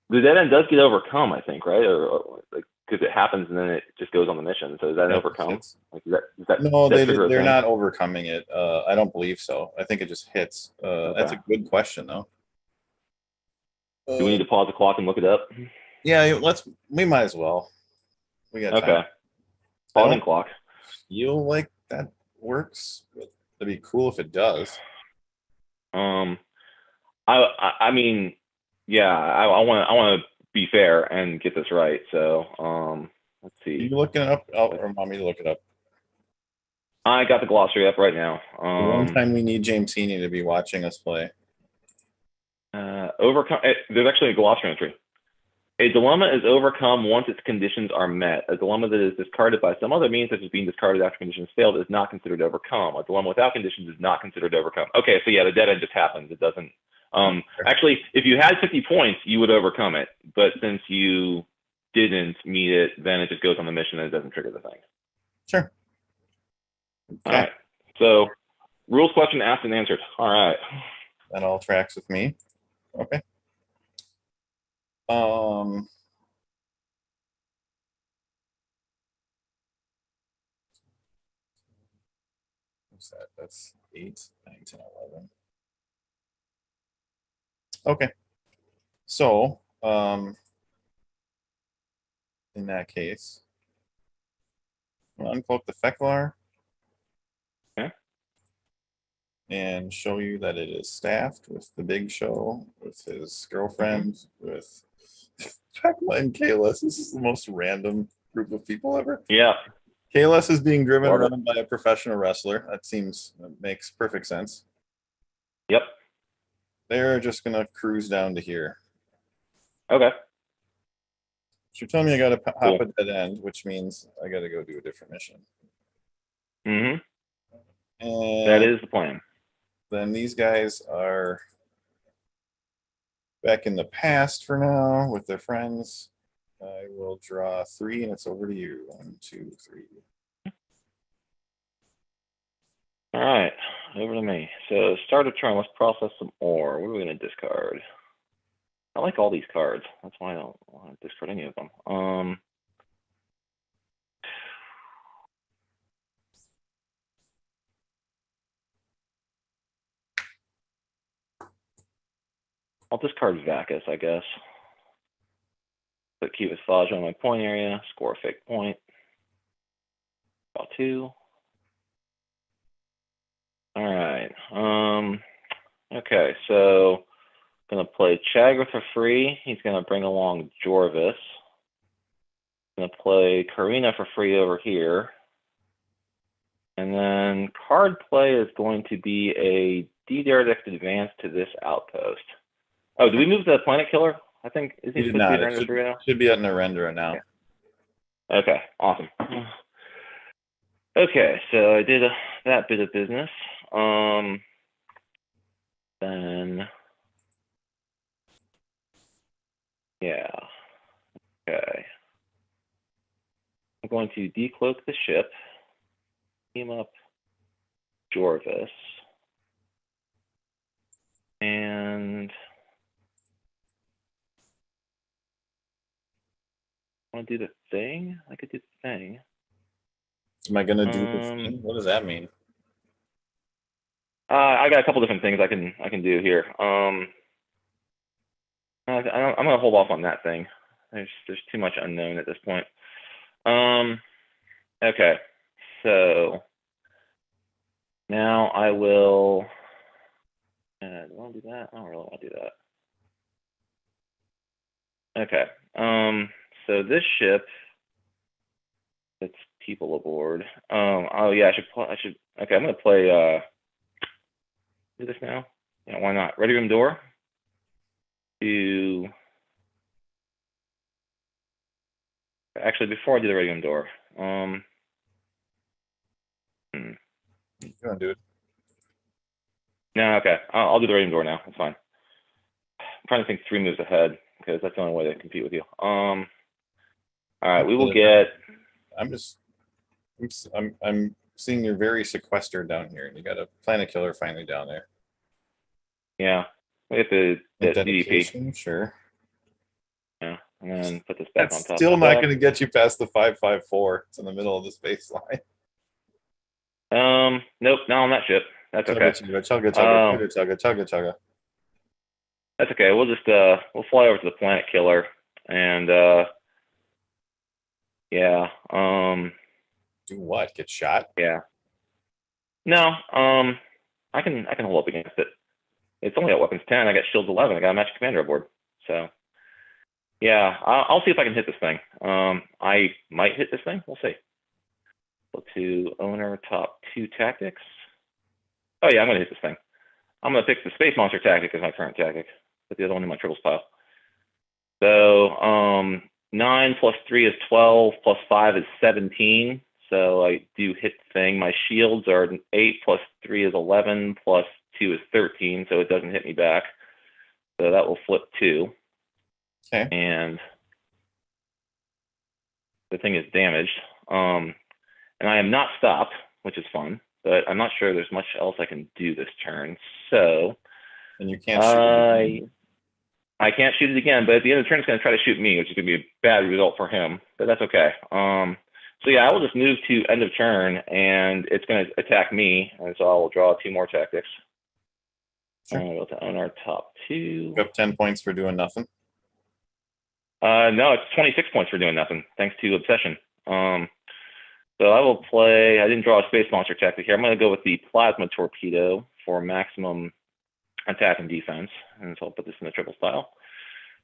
the dead end does get overcome, I think, right? Or like, because it happens and then it just goes on the mission. So is that overcome? Like, is that no, they're not overcoming it. I don't believe so. I think it just hits. That's a good question, though. Do we need to pause the clock and look it up? Yeah, we might as well. We got time. Okay. Pausing clock. Feel like that works? That'd be cool if it does. I mean, yeah, I want to be fair and get this right. So, let's see. Are you looking it up? Or want me to look it up? I got the glossary up right now. The one time we need James Heaney to be watching us play. Overcome. There's actually a glossary entry. A dilemma is overcome once its conditions are met. A dilemma that is discarded by some other means, such as being discarded after conditions failed, is not considered overcome. A dilemma without conditions is not considered overcome. Okay, so yeah, the dead end just happens. It doesn't. Actually, if you had 50 points, you would overcome it. But since you didn't meet it, then it just goes on the mission and it doesn't trigger the thing. Sure. Okay. Okay. All right. So, rules question asked and answered. All right. That all tracks with me. Okay. What's that? That's 8, 9, 10, 11. Okay. So, in that case, we'll uncloak the Feklar. Okay. And show you that it is staffed with the Big Show, with his girlfriend, with Tekla and Kalis. This is the most random group of people ever. Yeah. Kalis is being driven Love it. around by a professional wrestler. That makes perfect sense. Yep. They're just gonna cruise down to here. Okay. So you're telling me I gotta Cool. hop a dead end, which means I gotta go do a different mission. Mm-hmm. And That is the plan. then these guys are back in the past for now with their friends. I will draw 3 and it's over to you. 1, 2, 3. All right, over to me. So start a turn. Let's process some ore. What are we going to discard? I like all these cards. That's why I don't want to discard any of them. I'll discard Vacus, I guess. Put Cubus Faja on my point area. Score a fake point. Draw 2. All right. Okay, so gonna play Chagra for free. He's gonna bring along Jorvis. Gonna play Karina for free over here. And then card play is going to be a D-Deredict advance to this outpost. Oh, did we move the Planet Killer? I think, is he You did supposed to not. be It around right now? should be at Narendra now. Okay, awesome. Okay, so I did that bit of business. Then, yeah, okay. I'm going to decloak the ship, team up Jorvis, and I want to do the thing? I could do the thing. Am I gonna do the thing? What does that mean? I got a couple different things I can do here. I'm gonna hold off on that thing. There's too much unknown at this point. Okay, so now I will. Do I want to do that? I don't really want to do that. Okay. So this ship. It's people aboard. Oh yeah, I should. Okay, I'm gonna play. Do this now? Yeah, why not? Ready room door. Actually, before I do the ready room door, You gonna do it? no, okay, I'll do the ready room door now. That's fine. I'm trying to think 3 moves ahead because that's the only way to compete with you. All right, we will get. I'm seeing you're very sequestered down here, and you got a Planet Killer finally down there. Yeah, we get the DDP. Dedication, sure. Yeah, and then put this back That's on top. still of not that. going to get you past the 554. It's in the middle of the space line. Nope, not on that ship. That's okay. Chugga. That's okay. We'll just we'll fly over to the Planet Killer and yeah. Do what? Get shot? Yeah. No. I can hold up against it. It's only at weapons 10. I got shields 11. I got a magic commander aboard. So yeah, I'll see if I can hit this thing. I might hit this thing. We'll see. Go to owner top 2 tactics. Oh yeah, I'm gonna hit this thing. I'm gonna pick the space monster tactic as my current tactic. Put the other one in my tribbles pile. So 9 plus 3 is 12, plus 5 is 17. So I do hit the thing. My shields are 8 plus 3 is 11, plus 2 is 13, so it doesn't hit me back. So that will flip 2. Okay. And the thing is damaged. And I am not stopped, which is fun, but I'm not sure there's much else I can do this turn. So And you can't shoot it again. I can't shoot it again, but at the end of the turn, it's going to try to shoot me, which is going to be a bad result for him, but that's okay. So yeah, I will just move to end of turn, and it's going to attack me, and so I will draw 2 more tactics. Sure. I'm going to go to own our top 2. You up 10 points for doing nothing? No, it's 26 points for doing nothing, thanks to Obsession. So I will play, I didn't draw a space monster tactic here. I'm going to go with the Plasma Torpedo for maximum attack and defense, and so I'll put this in the triple style.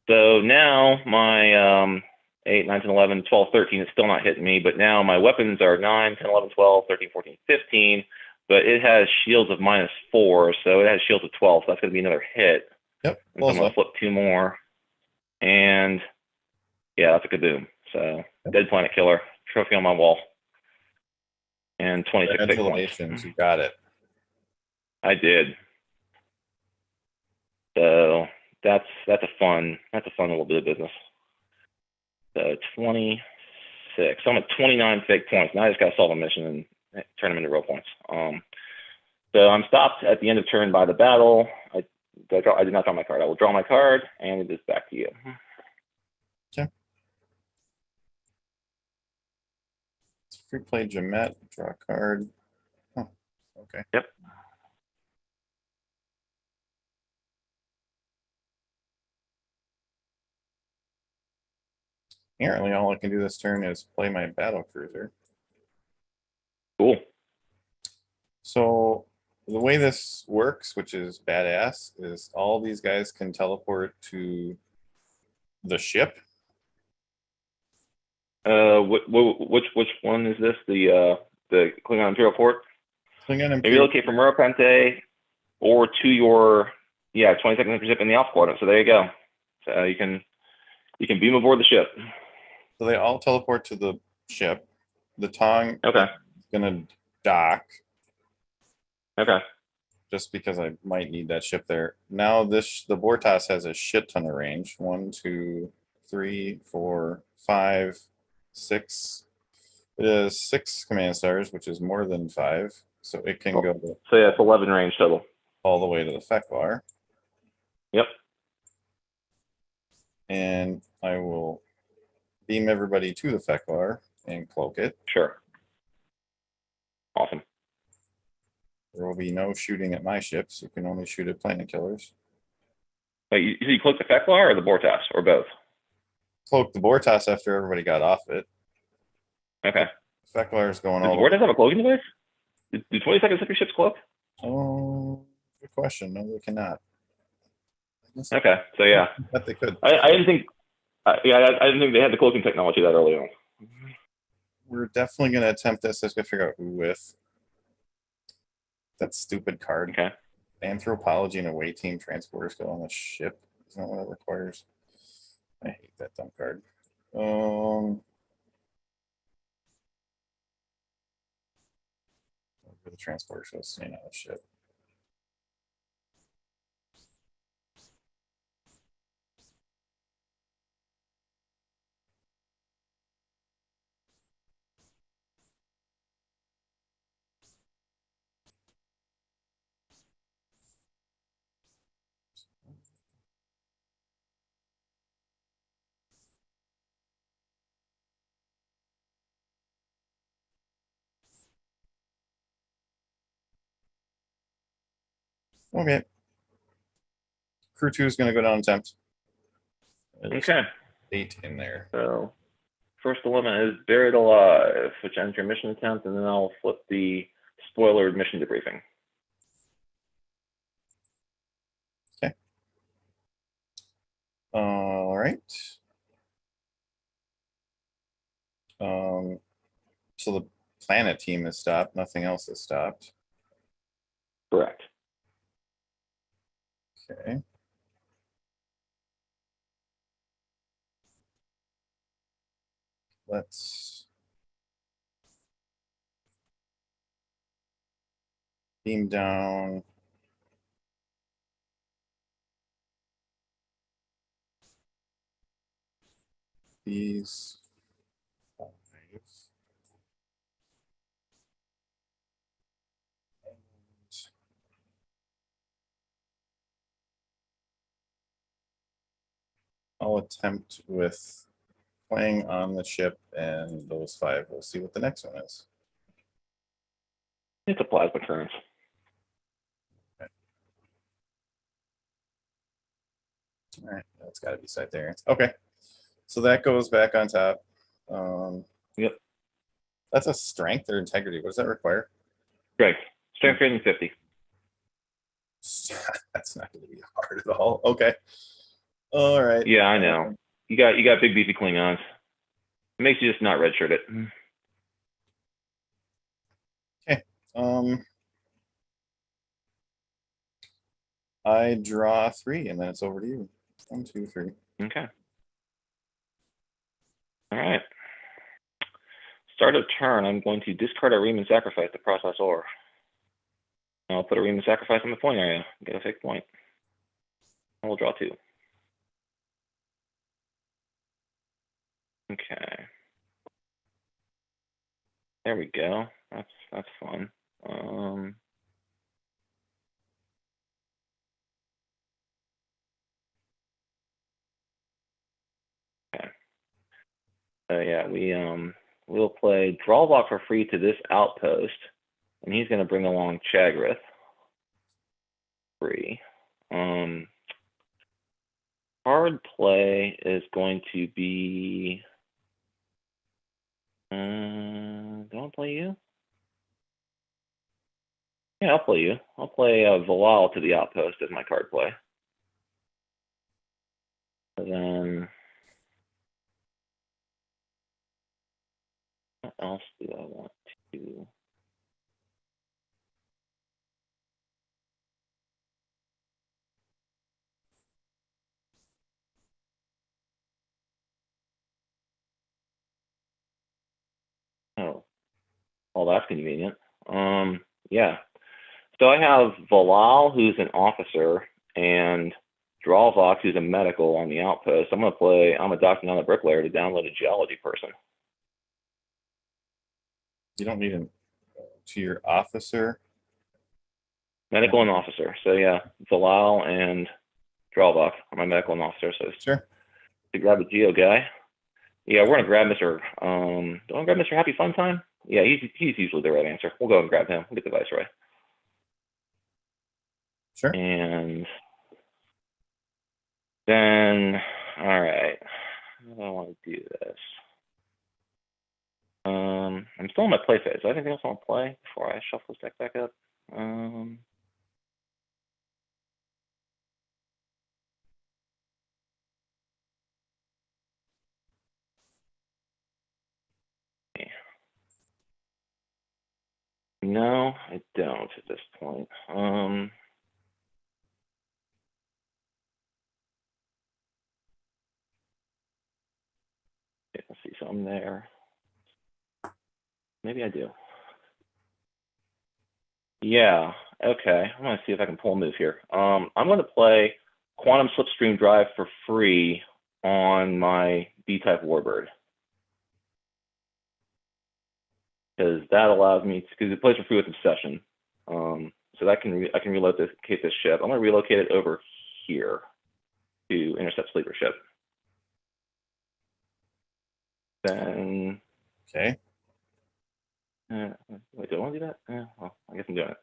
So now my 8, 9, 10, 11, 12, 13 is still not hitting me, but now my weapons are 9, 10, 11, 12, 13, 14, 15, but it has shields of -4, so it has shields of 12, so that's going to be another hit. Yep. And so I'm going to flip 2 more, and yeah, that's a kaboom. So Dead Planet Killer, trophy on my wall, and 26 big points. Congratulations, you got it. I did. So that's a fun little bit of business. So 26. So I'm at 29 fake points. Now I just got to solve a mission and turn them into real points. So I'm stopped at the end of turn by the battle. I did not draw my card. I will draw my card, and it is back to you. Okay. It's free play Jamet. Draw a card. Oh, okay. Yep. Apparently, all I can do this turn is play my battle cruiser. Cool. So the way this works, which is badass, is all these guys can teleport to the ship. Which one is this? The Klingon Imperial Port? Klingon Maybe Imperial. locate from Merpente or to your 22nd ship in the Alpha Quadrant. So there you go. So you can beam aboard the ship. So they all teleport to the ship. The Tong Okay. is gonna dock. Okay. Just because I might need that ship there. Now the Bortas has a shit ton of range. 1, 2, 3, 4, 5, 6. It has 6 command stars, which is more than 5. So it can go So yeah, it's 11 range total. all the way to the Fekvar. Yep. And I will beam everybody to the Fekvar and cloak it. Sure. Awesome. There will be no shooting at my ships. You can only shoot at planet killers. Wait, you cloak the Feklar or the Bortas, or both? Cloak the Bortas after everybody got off it. Okay. Feklar is going Does all the Bortas have a cloaking device? Do 22nd century ships cloak? Oh, good question. No, they cannot. Okay, so yeah. But they could. I didn't think. I didn't think they had the cloaking technology that early on. We're definitely going to attempt this. Let's go figure out who with. That stupid card. Okay. Anthropology and away team transporters go on the ship. Isn't that what it requires? I hate that dumb card. The transporter should stay on the ship. Okay. Crew 2 is going to go down temp. Okay. 8 in there. So first dilemma is buried alive, which ends your mission attempt, and then I'll flip the spoiler mission debriefing. Okay. All right. So the planet team has stopped. Nothing else has stopped. Correct. Okay. Let's beam down. These 5. I'll attempt with playing on the ship and those 5. We'll see what the next one is. It's a plasma current. All right, that's got to be side there. Okay, so that goes back on top. Yep. That's a strength or integrity. What does that require? Strength rating 50. That's not going to be hard at all. Okay. All right. Yeah, I know. You got big beefy Klingons. It makes you just not redshirt it. Okay. I draw 3, and then it's over to you. 1, 2, 3. Okay. All right. Start of turn, I'm going to discard a ream and sacrifice the process ore. I'll put a ream and sacrifice in the point area. Get a fake point. And we'll draw 2. Okay. There we go. That's fun. Okay. Yeah, we'll play Drawlock for free to this outpost, and he's going to bring along Chagrith. Free. Hard play is going to be. Don't play you. Yeah, I'll play you. I'll play Valal to the outpost as my card play. And then, what else do I want to? Oh, that's convenient. Yeah. So I have Valal, who's an officer, and Drawvox, who's a medical on the outpost. I'm a doctor on the bricklayer to download a geology person. You don't need him to your officer. Medical and officer. So yeah, Valal and Drawvox are my medical and officer. So Sure. To grab a geo guy. Yeah, we're gonna grab Mr. Don't we grab Mr. Happy Fun Time? Yeah, he's usually the right answer. We'll go and grab him. We'll get the Viceroy. Sure. And then, all right, how do I want to do this? I'm still in my play phase. I have anything else I want to play before I shuffle this deck back up? No, I don't at this point. Okay, let's see, so I'm there. Maybe I do. Yeah, okay. I'm gonna see if I can pull a move here. I'm gonna play Quantum Slipstream Drive for free on my B-type Warbird. Because that allows me to, because it plays for free with Obsession. So that I can relocate this ship. I'm gonna relocate it over here to intercept Sleeper ship. Then Okay. wait, do I want to do that? Well, I guess I'm doing it.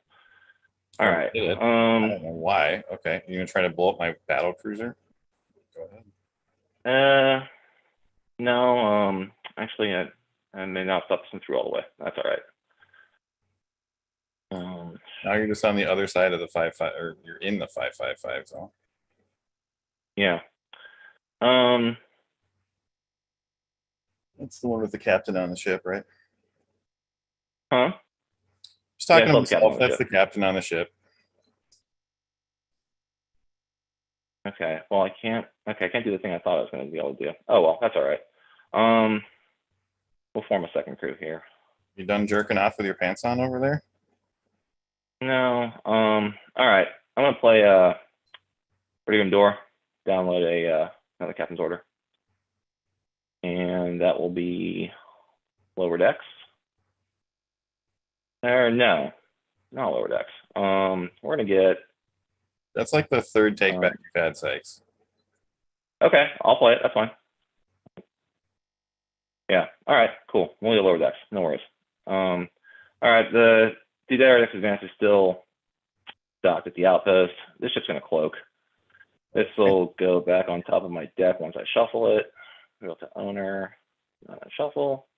All right. I don't know why. Okay. You're gonna try to blow up my battle cruiser? Go ahead. No. Actually, I may not stop this through all the way. That's all right. Now you're just on the other side of the 5-5, or you're in the 5-5-5 zone. Yeah. That's the one with the captain on the ship, right? Huh? Just talking Yeah, to it's the captain myself. on the That's the ship. captain on the ship. Okay. Well, I can't. Okay, I can't do the thing I thought I was going to be able to do. Oh well, that's all right. We'll form a second crew here. You done jerking off with your pants on over there? No. All right. I'm gonna play Freedom Door. Download another captain's order, and that will be lower decks. Or no, not lower decks. We're gonna get. That's like the third take back you've had, Sykes. Okay, I'll play it. That's fine. Yeah. All right. Cool. We'll get lower decks. No worries. All right. The Dex advance is still docked at the outpost. This ship's gonna cloak. This will go back on top of my deck once I shuffle it. Go to owner, shuffle.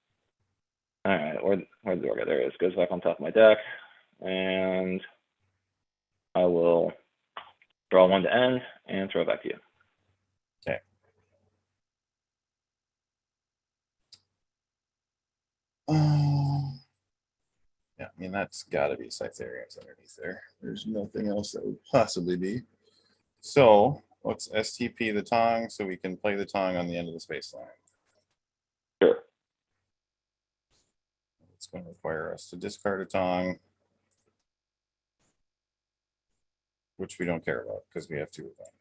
All right, where'd the order? There it is. Goes back on top of my deck, and I will draw one to end and throw it back to you. Okay. Yeah, I mean, that's got to be Cytherians underneath there. There's nothing else that would possibly be. So let's STP the Tong so we can play the Tong on the end of the space line. Sure. It's going to require us to discard a Tong, which we don't care about because we have two of them.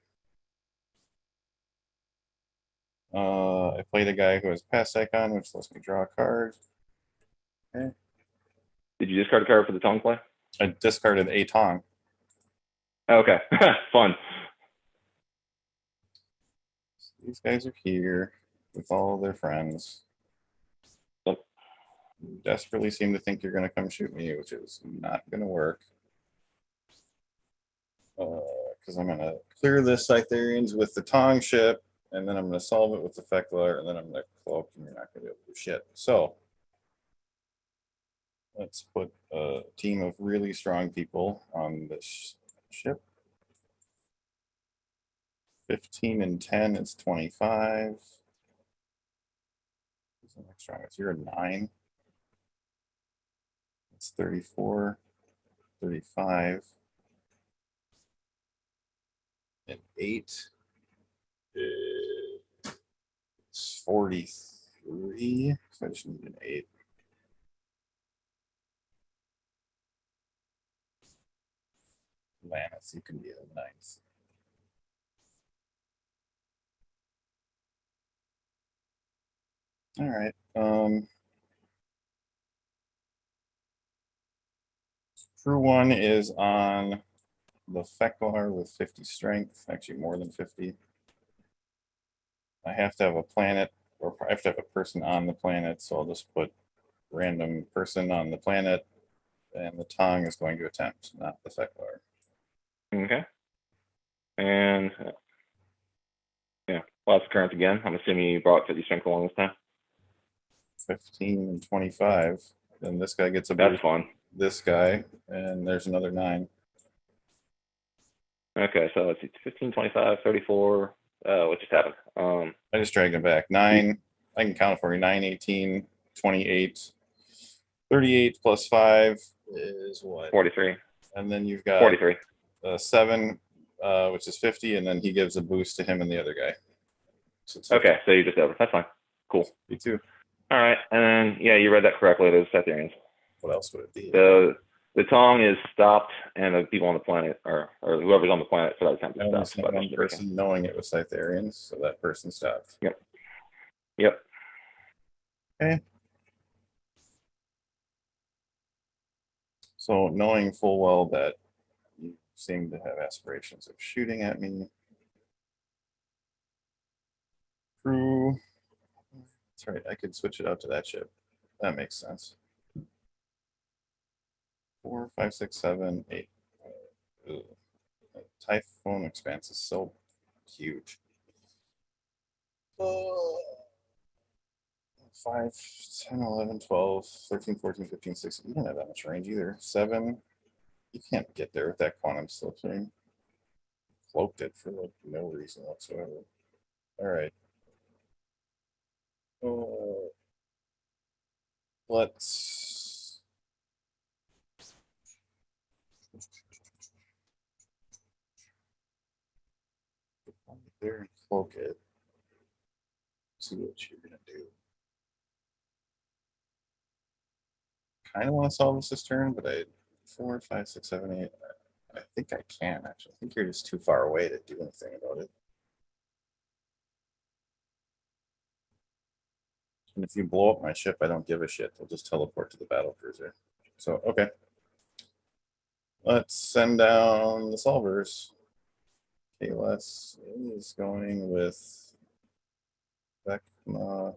I played a guy who has pass icon, which lets me draw a card. Okay. Did you discard a card for the tongue play? I discarded a Tong. Okay, fun. These guys are here with all their friends. Yep. You desperately seem to think you're going to come shoot me, which is not going to work. Because I'm going to clear this Cytherians with the Tong ship, and then I'm going to solve it with the Feckler, and then I'm going to cloak, and you're not going to be able to do shit. So let's put a team of really strong people on this ship. 15 and 10 is 25. Who's the next strongest? You're a 9. It's 34, 35, and 8. It's 43. So I just need an 8. Lannis, you can be a 9th. All right. Crew 1 is on the Fecklar with 50 strength, actually more than 50. I have to have a planet, or I have to have a person on the planet, so I'll just put random person on the planet, and the Tong is going to attempt, not the Fecklar. Okay. And yeah, last occurrence again. I'm assuming you brought 50 strength along this time. 15 and 25. Then this guy gets a That's boost. fun. This guy, and there's another 9. Okay, so let's see, 15, 25, 34. What just happened? I just dragged him back. 9, I can count it for you. 9, 18, 28, 38 plus 5 is what? 43. And then you've got 43. 7, which is 50, and then he gives a boost to him and the other guy. So it's 50. Okay, so you just over. That's fine. Cool. Me too. All right, and then yeah, you read that correctly. Those Cytherians. What else would it be? The Tong is stopped, and the people on the planet, or whoever's on the planet for that attempt, I is only stopped. saw one person knowing it was Cytherians, so that person stopped. Yep. Yep. Okay. So knowing full well that you seem to have aspirations of shooting at me. Crew. That's right, I could switch it out to that ship. That makes sense. 4, 5, 6, 7, 8. Typhoon Expanse is so huge. 5, 10, 11, 12, 13, 14, 15, 16. You don't have that much range either. 7. You can't get there with that quantum slip thing. Cloaked it for like no reason whatsoever. All right. Let's There and cloak it. See what you're gonna do. Kind of want to solve this turn, but I 4, 5, 6, 7, 8. I think I can actually. I think you're just too far away to do anything about it. And if you blow up my ship, I don't give a shit. They'll just teleport to the battle cruiser. So okay. Let's send down the solvers. Kalis is going with Vecna.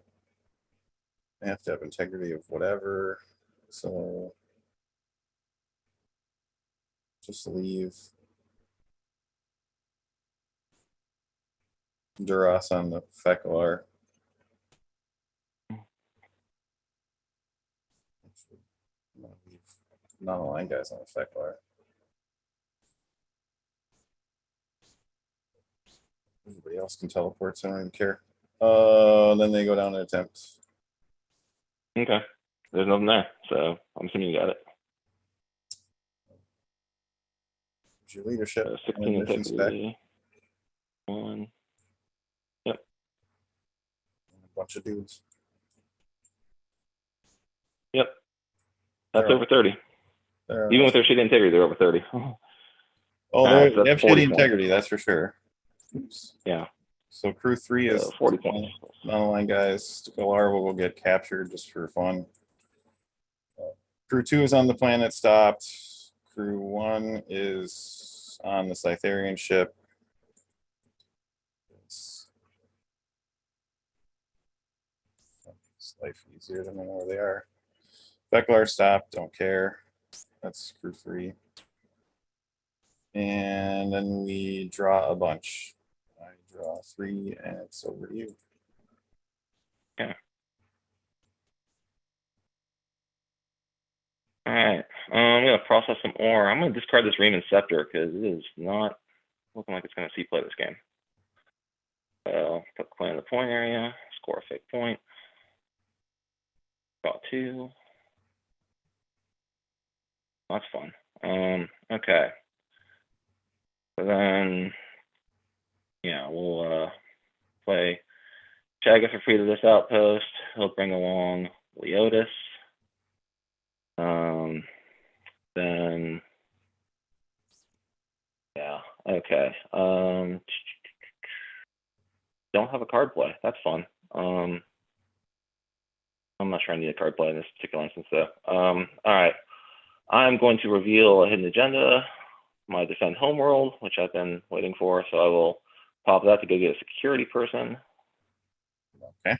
They have to have integrity of whatever. So just leave Duras on the Fecklar. Non-aligned guys on the Fecklar. Everybody else can teleport, so I don't even care. Then they go down and attempt. Okay. There's nothing there, so I'm assuming you got it. Here's your leadership. 16 mission spec, integrity. 1. and a bunch of dudes. Yep. That's They're- over 30. they're- Even with their shitty integrity, they're over 30. Oh, Alright, so they have that's 40 shitty points. integrity, that's for sure. Oops. Yeah. So crew 3 is 40 points. non-aligned guys. Galar will get captured just for fun. Crew 2 is on the planet stopped. Crew 1 is on the Cytherian ship. It's life easier to know where they are. Fecklar stopped, don't care. That's crew 3. And then we draw a bunch. I draw 3 and it's over to you. Alright. I'm gonna process some ore. I'm gonna discard this Raymond Scepter because it is not looking like it's gonna see play this game. So put the coin in the point area, score a fake point. Draw 2. That's fun. Okay. So then yeah, we'll play Chaga for free to this outpost. He'll bring along Leotis. Then yeah, okay. Don't have a card play. That's fun. I'm not sure I need a card play in this particular instance though. All right. I'm going to reveal a hidden agenda, my defend homeworld, which I've been waiting for. So I will pop that to go get a security person. Okay.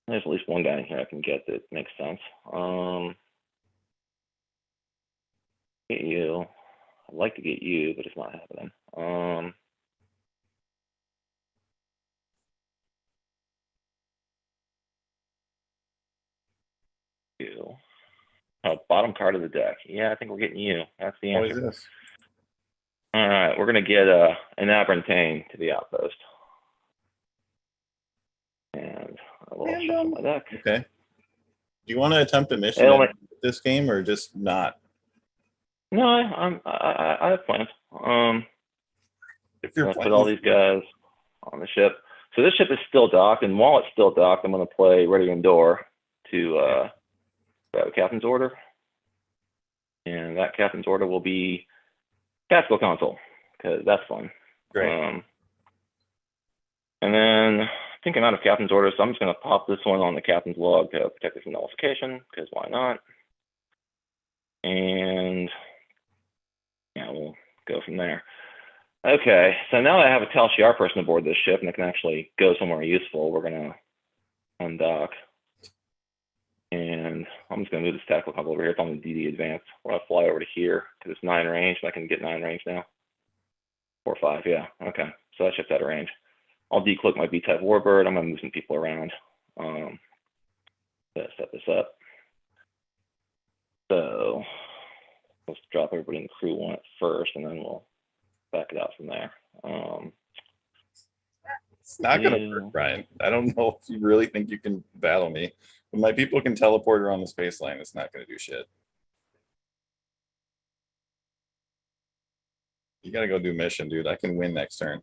There's at least one guy in here I can get that makes sense. Get you. I'd like to get you, but it's not happening. You. Oh, bottom card of the deck. Yeah, I think we're getting you. That's the What answer. is this? All right, we're gonna get an Abrantane to the outpost, and I will shuffle my deck. Okay. Do you want to attempt a mission It'll in this game or just not? No, I have plans. If you're Put all these guys on the ship. So this ship is still docked, and while it's still docked, I'm going to play Ready and Door to grab a captain's order. And that captain's order will be Tactical Console, because that's fun. Great. And then I think I'm out of captain's orders, so I'm just going to pop this one on the captain's log to protect it from nullification, because why not? And yeah, we'll go from there. Okay, so now that I have a Tal Shiar person aboard this ship and it can actually go somewhere useful, we're going to undock. And I'm just going to move this tactical console over here. It's on the DD advanced. We're going to fly over to here because it's 9 range, and I can get 9 range now. 4 or 5, yeah. Okay, so that ship's out of range. I'll decloak my B-type warbird. I'm going to move some people around. Let's set this up. So let's drop everybody in the crew one at first, and then we'll back it out from there. It's not going to work, Brian. I don't know if you really think you can battle me. When my people can teleport around the space line, it's not going to do shit. You gotta go do mission, dude. I can win next turn.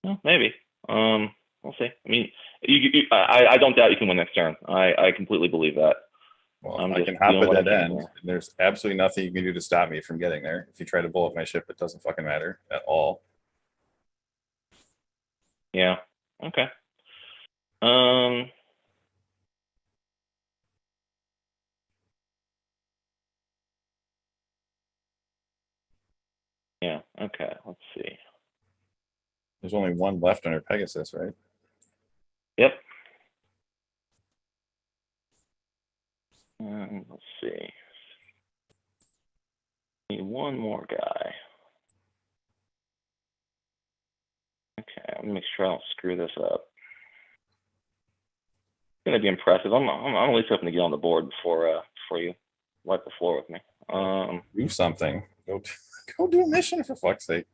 Well, maybe. We'll see. I mean, I don't doubt you can win next turn. I completely believe that. Well, I'm I just can hop doing at what I that can end. here. There's absolutely nothing you can do to stop me from getting there. If you try to blow up my ship, it doesn't fucking matter at all. Yeah. Okay. Yeah. Okay. Let's see. There's only one left under Pegasus, right? Yep. Let's see. Need one more guy. Okay, I'm gonna make sure I don't screw this up. It's gonna be impressive. I'm at least hoping to get on the board before you wipe the floor with me. Do something. Go do a mission for fuck's sake.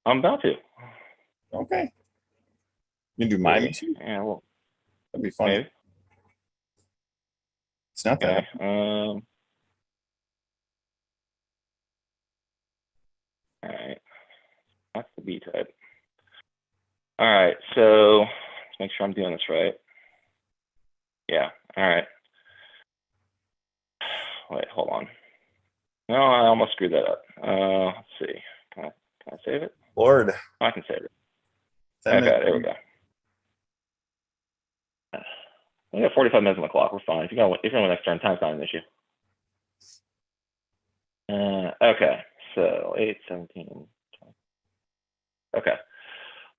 I'm about to. Okay. You can do my Maybe. mission? Yeah, well, That'd be fun. maybe. It's not that. Okay. All right. That's the B type. All right. So let's make sure I'm doing this right. Yeah. All right. Wait. Hold on. No, I almost screwed that up. Let's see. Can I save it? Lord. I can save it. 10 Okay. minutes. There we go. We got 45 minutes on the clock. We're fine. If you're going next turn, time's not an issue. Okay. So 8, 17. 20. Okay.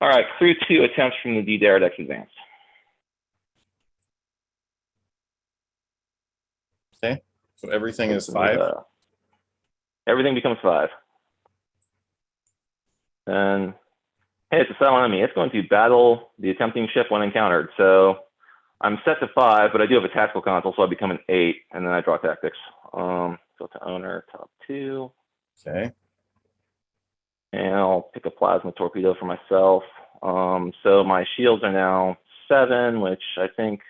All right. Crew 2 attempts from the D Daradex advance. Okay. So everything is 5. Everything becomes 5. And hey, it's a silent enemy. It's going to battle the attempting ship when encountered. So I'm set to 5, but I do have a tactical console, so I become an 8, and then I draw tactics. So to owner, top 2. Okay. And I'll pick a plasma torpedo for myself. So my shields are now 7, which I think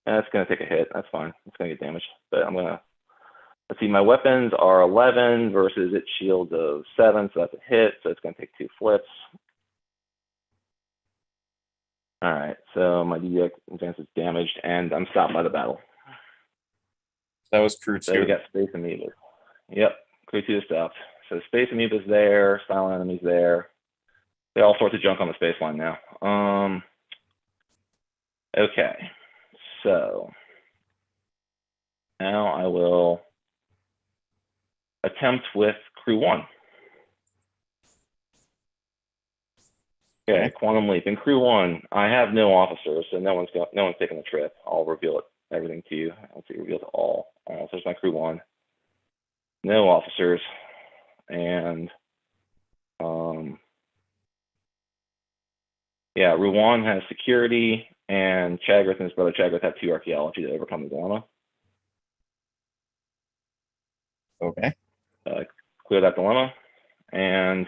that's going to take a hit. That's fine. It's going to get damaged. But I'm going to, let's see, my weapons are 11 versus its shield of 7, so that's a hit. So it's going to take 2 flips. All right, so my DX advance is damaged, and I'm stopped by the battle. That was crew 2. So we got space amoebas. Yep, crew 2 is stopped. So space amoebas there, silent enemies there. They all sorts of junk on the space line now. Okay, so now I will attempt with crew 1. Okay, Quantum Leap. In crew 1, I have no officers, so no one's taking the trip. I'll reveal everything to you. I'll see reveal to all. So there's my crew 1. No officers, and yeah, Ruwan has security, and Chagrith and his brother Chagrith have 2 archaeology to overcome the dilemma. Okay. Clear that dilemma, and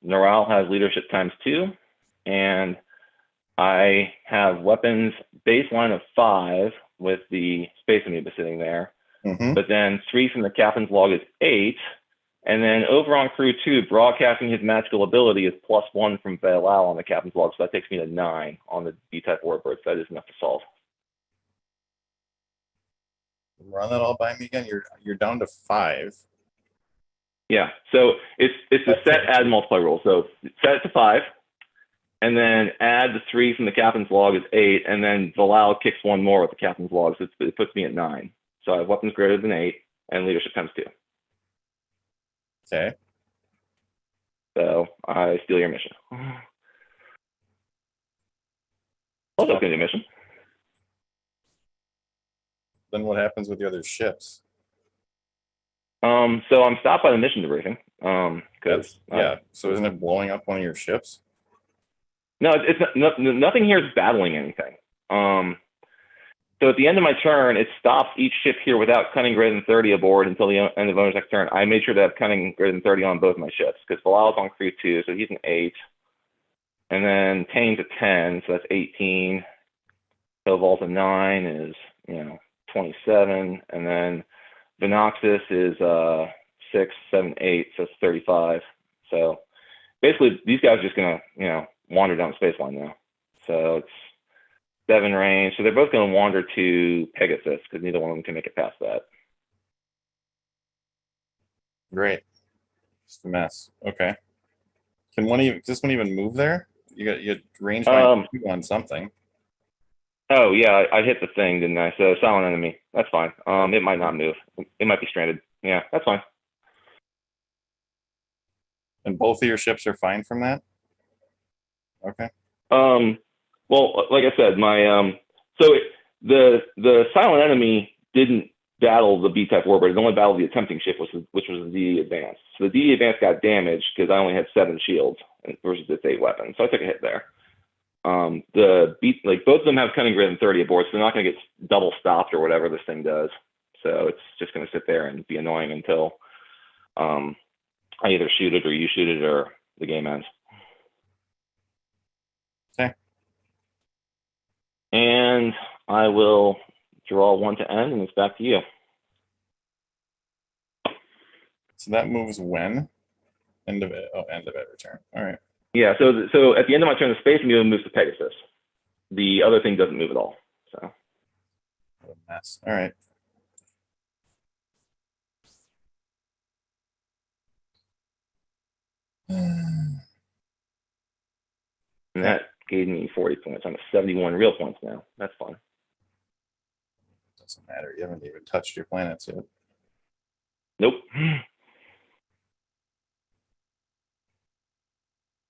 Neural has leadership ×2, and I have weapons baseline of 5 with the space amoeba sitting there, but then 3 from the captain's log is 8, and then over on crew 2, broadcasting his magical ability is +1 from Velal on the captain's log, so that takes me to 9 on the D-type warbirds. That is enough to solve. Run that all by me again. You're down to 5. Yeah, so it's a set add multiply rule. So set it to 5, and then add the 3 from the captain's log is 8, and then Velal kicks 1 more with the captain's log, so it puts me at 9. So I have weapons greater than 8 and leadership ×2. Okay. So I steal your mission. Also gonna do a mission. Then what happens with the other ships? So I'm stopped by the mission debriefing. Because yeah. So isn't it blowing up one of your ships? No, it's not, nothing here is battling anything. So at the end of my turn, it stops each ship here without cunning greater than 30 aboard until the end of owner's next turn. I made sure to have cunning greater than 30 on both my ships because Velal's on crew 2, so he's an 8. And then Tane's a 10, so that's 18. Koval's a 9 is, 27. And then Venoxis is 6, 7, 8, so it's 35. So basically, these guys are just gonna, you know, wander down the space line now. So it's 7 range. So they're both gonna wander to Pegasus because neither one of them can make it past that. Great. Just a mess. Okay. Can one even, does this one even move there? You got range by 2 on something. Oh yeah, I hit the thing, didn't I? So silent enemy. That's fine. It might not move. It might be stranded. Yeah, that's fine. And both of your ships are fine from that? Okay. Well, like I said, my the silent enemy didn't battle the B-type warbird. It only battled the attempting ship, which was the advance. So the D advance got damaged because I only had 7 shields versus its 8 weapons. So I took a hit there. Like both of them have cunning greater than 30 aboard, so they're not going to get double stopped or whatever this thing does. So it's just going to sit there and be annoying until I either shoot it or you shoot it or the game ends. Okay. And I will draw 1 to end, and it's back to you. So that moves when? End of it. Oh, end of it. Return. All right. Yeah. So at the end of my turn, the space move moves to Pegasus. The other thing doesn't move at all. So. What a mess. All right. And that gave me 40 points. I'm at 71 real points now. That's fun. Doesn't matter. You haven't even touched your planets yet. Nope.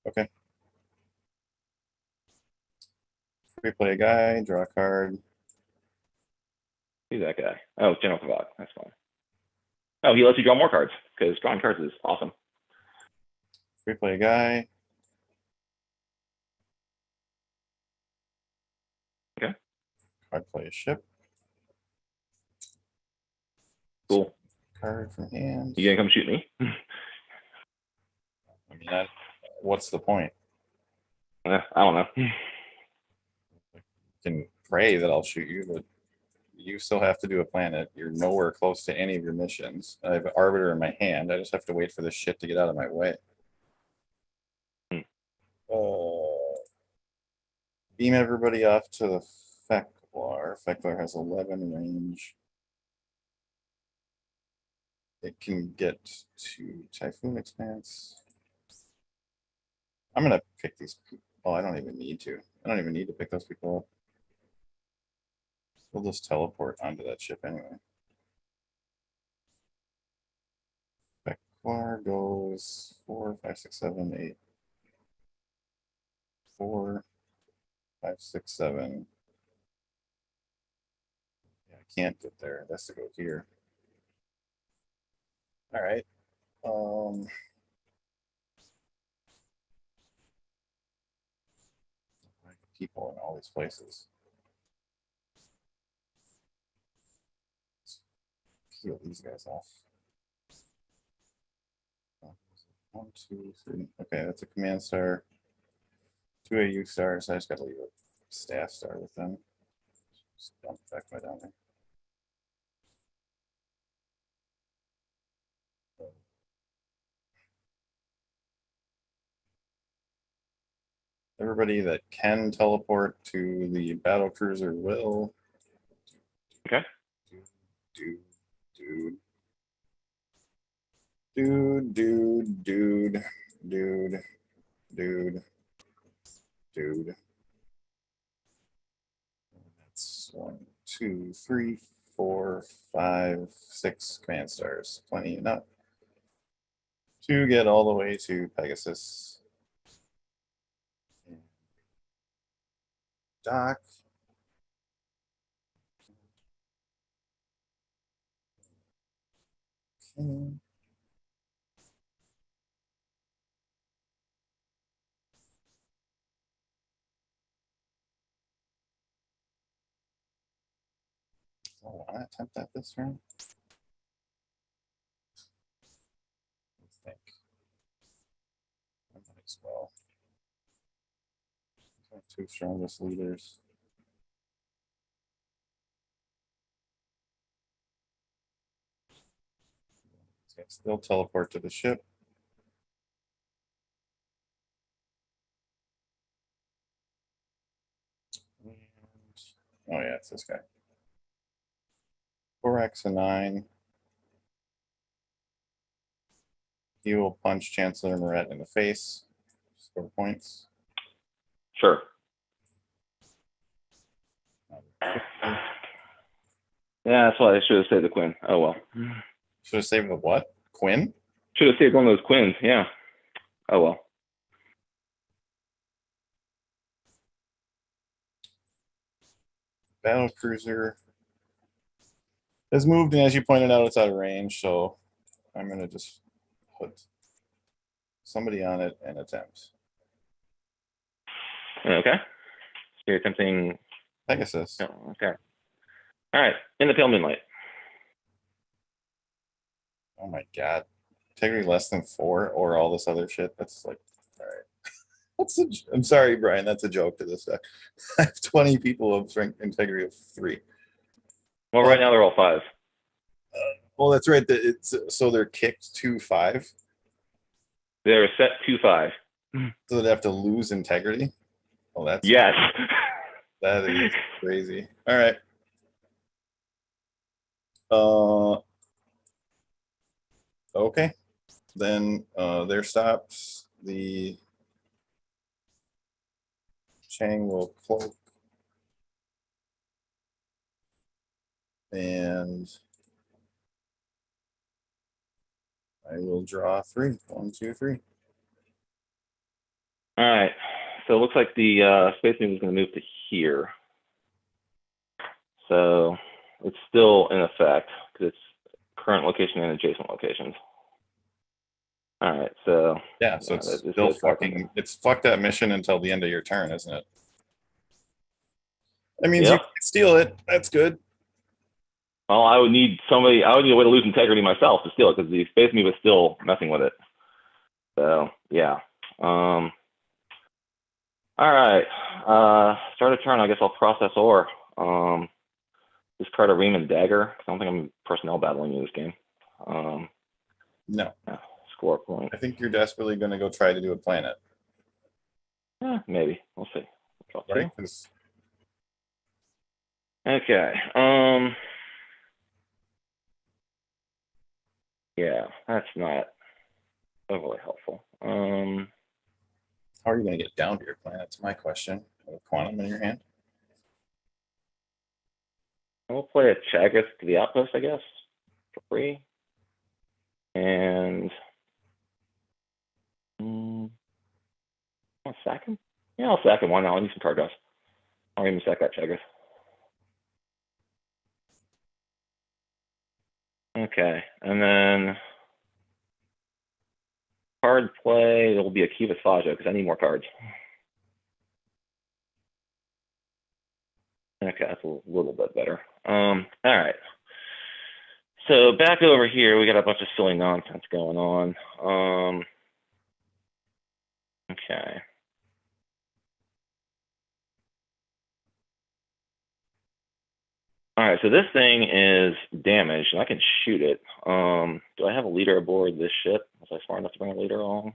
Okay. Free play a guy, draw a card. Who's that guy? Oh, General Kavak. That's fine. Oh, he lets you draw more cards because drawing cards is awesome. Free play a guy. Okay. Card play a ship. Cool. Card from hand. You gonna come shoot me? I mean, what's the point? I don't know. You can pray that I'll shoot you, but you still have to do a planet. You're nowhere close to any of your missions. I have an arbiter in my hand. I just have to wait for this shit to get out of my way. Beam everybody off to the Feklar. Feklar has 11 range. It can get to Typhoon Expanse. I'm going to pick these people. Oh, I don't even need to. I don't even need to pick those people up. We'll just teleport onto that ship anyway. Feklar goes 4, 5, 6, 7, 8. 4, 5, 6, 7. Yeah, I can't get there. That's to go here. All right. People in all these places. Let's peel these guys off. 1, 2, 3. Okay, that's a command star. 2 AU stars. I just got to leave a staff star with them. Just dump that guy down there. Everybody that can teleport to the battle cruiser will. Okay. Dude. Dude, dude, dude, dude, dude, dude. That's 1, 2, 3, 4, 5, 6 command stars. Plenty enough to get all the way to Pegasus. Dock. Okay. I want to attempt that this turn. I think I might as well. My 2 strongest leaders. Okay, still teleport to the ship. And, oh yeah, it's this guy. 4x and 9. He will punch Chancellor Moret in the face. Score points. Sure. Yeah, that's why I should have saved the Quinn. Oh well. Should have saved the what? Quinn? Should have saved one of those Quins. Yeah. Oh well. Battle cruiser has moved, and as you pointed out, it's out of range. So I'm gonna just put somebody on it and attempt. Okay. So you're attempting Pegasus. Oh, okay. All right. In the pale moonlight. Oh my god. Integrity less than 4 or all this other shit. That's like, all right. I'm sorry, Brian. That's a joke to this deck. I have 20 people of strength integrity of 3. Well, right now they're all 5. Well, that's right. It's so they're kicked 2-5. They're set 2-5. So they have to lose integrity. Oh, that's Yes. that is crazy. All right. Okay. Then there stops. The Chang will cloak. And I will draw 3. 1, 2, 3. All right. So it looks like the Space Marine is going to move to here. So it's still in effect because it's current location and adjacent locations. All right. So Yeah, so yeah, it's this still is fucking, it's fuck that mission until the end of your turn, isn't it? That means you Yep. can steal it. That's good. Well, I would need a way to lose integrity myself to steal it because the Space Marine was still messing with it. So yeah. All right. Start a turn. I guess I'll process ore. Discard a Ream and Dagger. I don't think I'm personnel battling in this game. No. Yeah, score point. I think you're desperately going to go try to do a planet. Maybe. We'll see. Draw 2. Right? 'Cause Okay. Yeah, that's not overly helpful. how are you going to get down to your planet? That's my question. With Quantum in your hand? We'll play a Chagas to the outpost, I guess, for free. And I'll sack him. Yeah, I'll sack him. Why not? I need some card draws. I'll even sack that Chagas. Okay, and then card play. There will be a Kivas Fajo because I need more cards. Okay, that's a little bit better. All right. So back over here, we got a bunch of silly nonsense going on. Okay. All right, so this thing is damaged, and I can shoot it. Do I have a leader aboard this ship? Was I smart enough to bring a leader along?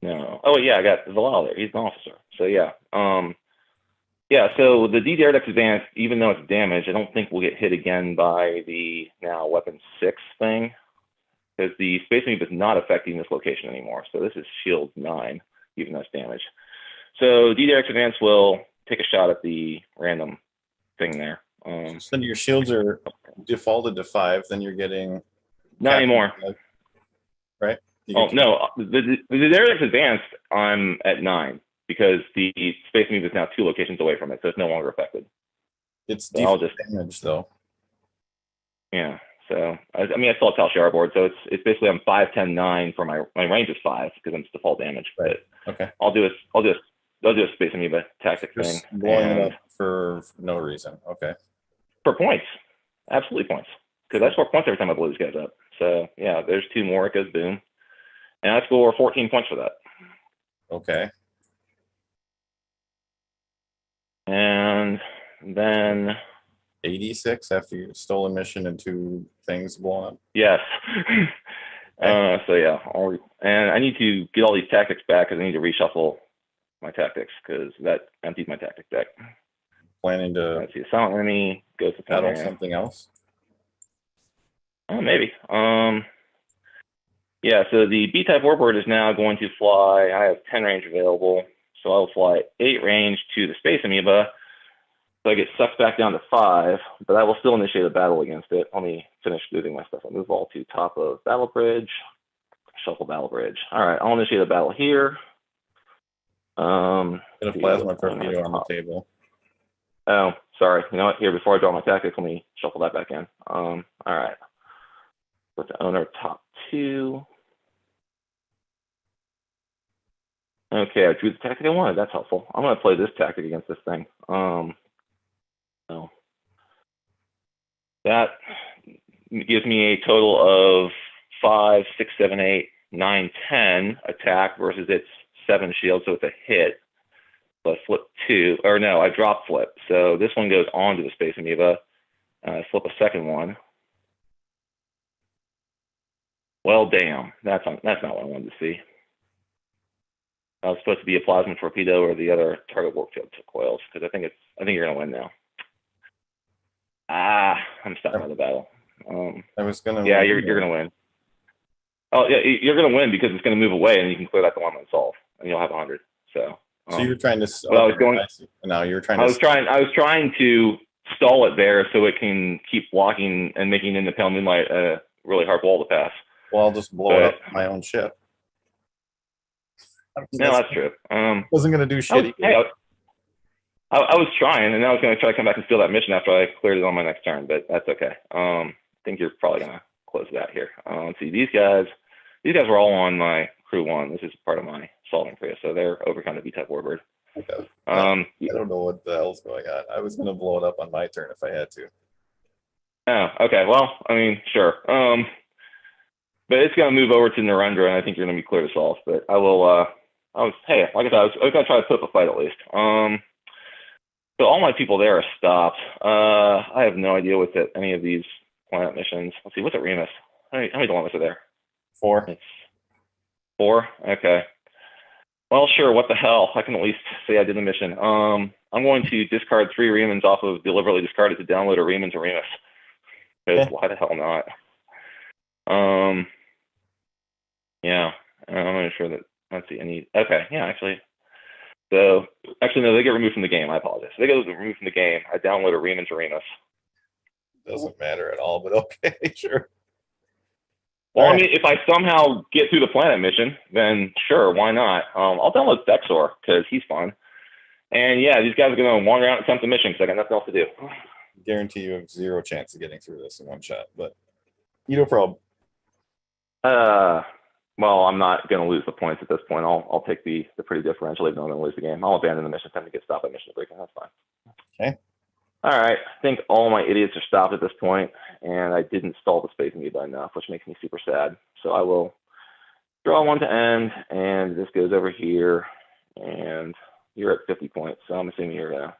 No. Oh, yeah, I got Valal there. He's an officer. So, yeah. Yeah, so the DDR deck's advanced, even though it's damaged, I don't think we'll get hit again by the now weapon 6 thing, because the Space Marine is not affecting this location anymore. So this is shield 9, even though it's damaged. So DDRX advance will take a shot at the random thing there. So your shields are defaulted to 5, then you're getting... Not anymore. Right? Oh, no. The DDRX advanced, I'm at 9. Because the Space Marine is now 2 locations away from it, so it's no longer affected. It's so damage, though. Yeah. So I mean, I still have Talshara board, so it's basically I'm 5, 10, 9 for my range is 5 because I'm default damage. Right. But Okay. I'll do a Space Amoeba tactic Just thing. blowing it up for no reason. Okay. For points, absolutely points, because I score points every time I blow these guys up. So yeah, there's 2 more. It goes boom, and I score 14 points for that. Okay. And then 86 after you stole a mission and 2 things blown up. Yes. So yeah, and I need to get all these tactics back because I need to reshuffle my tactics because that emptied my tactic deck. Planning to Let's see, silent enemy goes to battle area. something else. Oh, maybe. Yeah, so the B-type warbird is now going to fly. I have 10 range available, so I'll fly 8 range to the space amoeba. So I get sucked back down to 5, but I will still initiate a battle against it. Let me finish moving my stuff. I'll move all to top of battle bridge, shuffle battle bridge. All right, I'll initiate a battle here. Get a plasma torpedo on the table. Oh, sorry. You know what? Here, before I draw my tactics, let me shuffle that back in. All right. Put the owner top 2. Okay, I drew the tactic I wanted. That's helpful. I'm going to play this tactic against this thing. So that gives me a total of 5, 6, 7, 8, 9, 10 attack versus its 7 shield, so it's a hit. So I flip 2, or no, I drop flip. So this one goes on to the space amoeba. I flip a second one. Well, damn, that's not what I wanted to see. I was supposed to be a plasma torpedo or the other target warp field coils because I think you're gonna win now. I'm stopping the battle. I was gonna. Yeah, you're gonna win. Oh yeah, you're gonna win because it's gonna move away and you can clear that dilemma and solve, and you'll have 100. So. So you're trying to. Well, I was going. No, you're trying. I was trying to stall it there so it can keep blocking and making in the pale moonlight a really hard wall to pass. Well, I'll just blow it up my own ship. No, that's true. Wasn't gonna do shit. I was trying, and I was gonna try to come back and steal that mission after I cleared it on my next turn, but that's okay. I think you're probably gonna close that here. Let's see, these guys were all on my crew 1. This is part of my solving crew, so they're overcome the B-type warbird. Okay. I don't know what the hell's going on. I was gonna blow it up on my turn if I had to. Oh, okay. Well, I mean, sure. But it's gonna move over to Narendra, and I think you're gonna be clear to solve. But I will. Hey, like I said, I was gonna try to put up a fight at least. So all my people there are stopped. I have no idea what's at any of these planet missions. Let's see, what's at Remus? How many dilemmas are there? 4. It's 4? Okay. Well, sure, what the hell? I can at least say I did the mission. I'm going to discard 3 Remans off of deliberately discarded to download a Reman to Remus. Because why the hell not? Yeah, I'm not sure that, let's see, okay, yeah, actually. So, actually, no, they get removed from the game. I apologize. They get removed from the game. I download a Reman to Remus. Doesn't matter at all, but okay, sure. Well, I mean, if I somehow get through the planet mission, then sure, why not? I'll download Dexor because he's fun. And yeah, these guys are going to wander around and attempt the mission because I got nothing else to do. Guarantee you have 0 chance of getting through this in one shot, but you no problem. Well, I'm not going to lose the points at this point. I'll take the pretty differential even though I'm going to lose the game. I'll abandon the mission, time to get stopped by mission breaking. That's fine. Okay. All right. I think all my idiots are stopped at this point, and I didn't stall the space amoeba enough, which makes me super sad. So I will draw 1 to end, and this goes over here, and you're at 50 points. So I'm assuming you're going to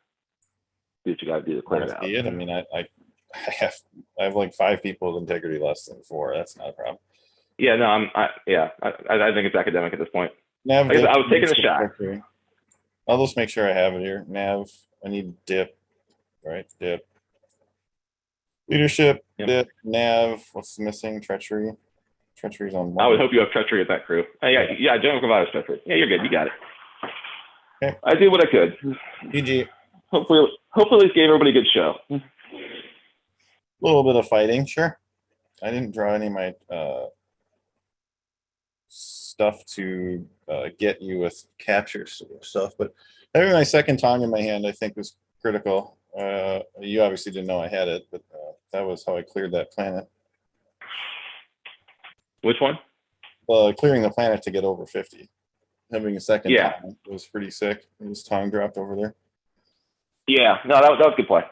do what you got to do to clear it out. I mean, I have like 5 people with integrity less than 4. That's not a problem. Yeah, no, I think it's academic at this point. Nav, I was taking a shot. I'll just make sure I have it here. Nav, I need dip. Right, dip. Leadership, dip, nav. What's missing? Treachery. Treachery's on 1. I would hope you have treachery at that crew. Yeah, General Provider's treachery. Yeah, you're good. You got it. Okay. I did what I could. GG. Hopefully this gave everybody a good show. A little bit of fighting, sure. I didn't draw any of my stuff to get you with capture stuff, but having my second Tong in my hand, I think, was critical. You obviously didn't know I had it, but that was how I cleared that planet. Which one? Clearing the planet to get over 50. Having a second Tong was pretty sick. His Tong dropped over there. Yeah, no, that was a good play.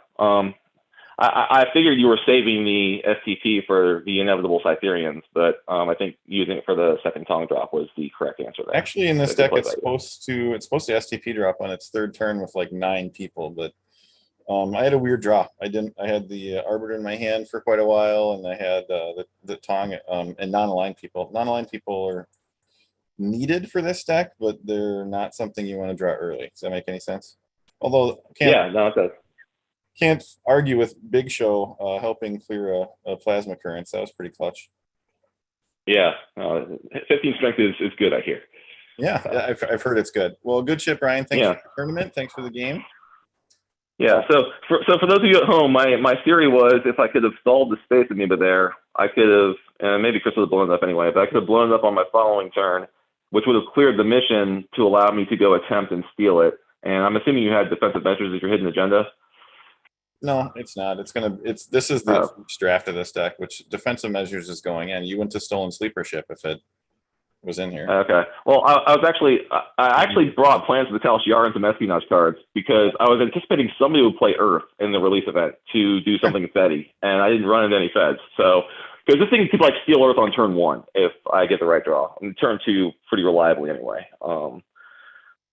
I figured you were saving the STP for the inevitable Cytherians, but I think using it for the second Tong drop was the correct answer there. Actually, in this deck, it's supposed to STP drop on its 3rd turn with like 9 people, but I had a weird draw. I had the Arbiter in my hand for quite a while, and I had the Tong and non-aligned people. Non-aligned people are needed for this deck, but they're not something you want to draw early. Does that make any sense? Although Yeah, no, it does. can't argue with Big Show helping clear a plasma currents. That was pretty clutch. Yeah, 15 strength is good, I hear. Yeah, I've heard it's good. Well, good shit, Brian. Thanks for the tournament. Thanks for the game. Yeah, so for those of you at home, my theory was if I could have stalled the space amoeba there, I could have, and maybe Chris would have blown it up anyway, but I could have blown it up on my following turn, which would have cleared the mission to allow me to go attempt and steal it. And I'm assuming you had defensive measures as your hidden agenda. No, it's not. This is the first draft of this deck, which defensive measures is going in. You went to Stolen Sleeper Ship if it was in here. Okay. Well, I actually brought plans to the Tal Shiar and some espionage cards because I was anticipating somebody would play Earth in the release event to do something fetty, and I didn't run into any feds. So, because this thing could like steal Earth on turn 1 if I get the right draw, and turn 2 pretty reliably anyway.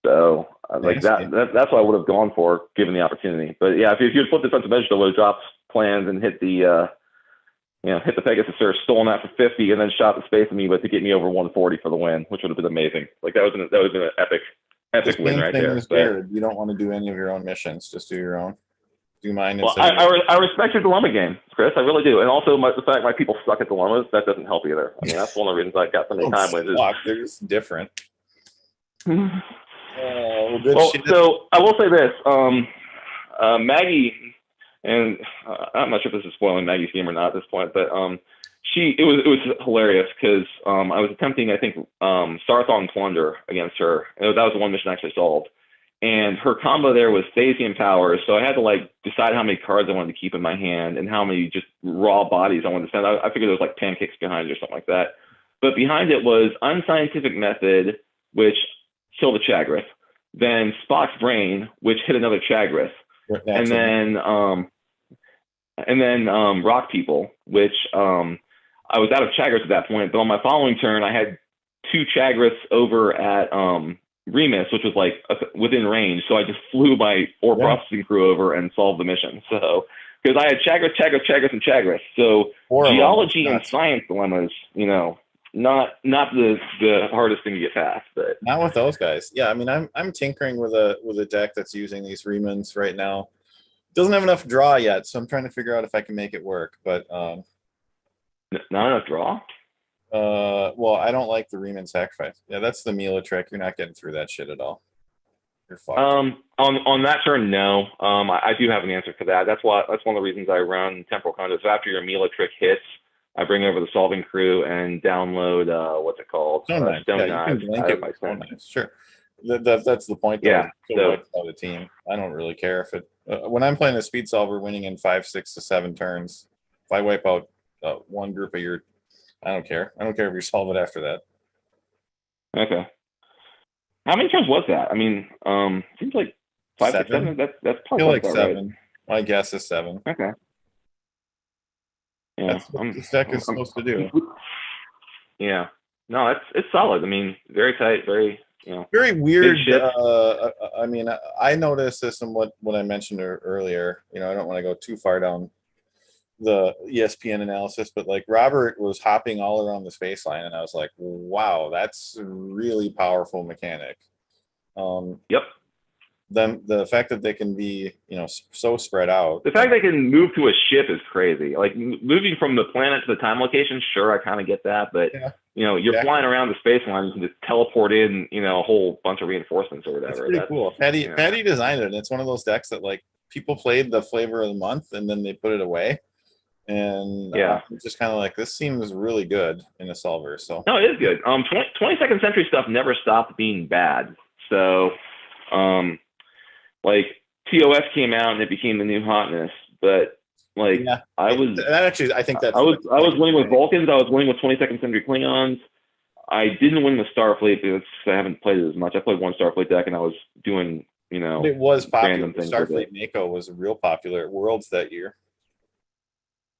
So like that's what I would have gone for given the opportunity. But yeah, if you had flipped defensive measure, I would have dropped plans and hit the hit the Pegasus or stolen that for 50 and then shot the space amoeba to get me over 140 for the win, which would have been amazing. Like that would have been an epic win right there. But you don't want to do any of your own missions, just do your own. Do mine. Well, I respect your dilemma game, Chris. I really do. And also the fact my people suck at dilemmas, that doesn't help either. I mean, that's one of the reasons I got so many time wins. They're just different. So I will say this, Maggie, and I'm not sure if this is spoiling Maggie's game or not at this point, but it was hilarious because I was attempting, I think, Sarthon Plunder against her. And that was the one mission I actually solved. And her combo there was Thasian powers, so I had to like decide how many cards I wanted to keep in my hand and how many just raw bodies I wanted to send. I figured there was like pancakes behind it or something like that. But behind it was Unscientific Method, which killed a Chagrith. Then Spock's Brain, which hit another Chagrith. And then Rock People, which I was out of Chagriths at that point. But on my following turn, I had 2 Chagriths over at Remus, which was like within range. So I just flew my 4 processing crew over and solved the mission. So because I had Chagrith, and Chagrith. So geology and science dilemmas, not the hardest thing to get past, but not with those guys. Yeah, I mean, I'm tinkering with a deck that's using these Remans right now. Doesn't have enough draw yet, so I'm trying to figure out if I can make it work. But not enough draw. Well, I don't like the Reman sacrifice. Yeah, that's the Mila trick. You're not getting through that shit at all. You're fucked. On that turn, no. I do have an answer for that. That's one of the reasons I run Temporal Conduit. So after your Mila trick hits, I bring over the solving crew and download what's it called? Stone Knives. Sure. That's the point. Though. Yeah. So the team. I don't really care if it. When I'm playing a speed solver, winning in 5, 6 to 7 turns. If I wipe out one group of your, I don't care. I don't care if you solve it after that. Okay. How many turns was that? I mean, seems like 5 to 7. That's probably like 7. Right. My guess is 7. Okay. Yeah, that's what this deck is supposed to do. Yeah. No, it's solid. I mean, very tight, very very weird. I mean, I noticed this in what I mentioned earlier. I don't want to go too far down the ESPN analysis, but like Robert was hopping all around the space line, and I was like, wow, that's a really powerful mechanic. Yep. Then the fact that they can be, so spread out. The fact they can move to a ship is crazy. Like moving from the planet to the time location, sure, I kind of get that, but you're flying around the space line, you can just teleport in, a whole bunch of reinforcements or whatever. That's pretty cool. Patty designed it, and it's one of those decks that like people played the flavor of the month, and then they put it away. And it's just kind of like, this seems really good in a solver. So no, it is good. 22nd century stuff never stopped being bad. So like TOS came out and it became the new hotness, but like I think that's I was winning with Vulcans. I was winning with 22nd century Klingons. I didn't win with Starfleet because I haven't played it as much. I played one Starfleet deck and I was doing it was popular. Random things. Starfleet Mako was real popular at Worlds that Year.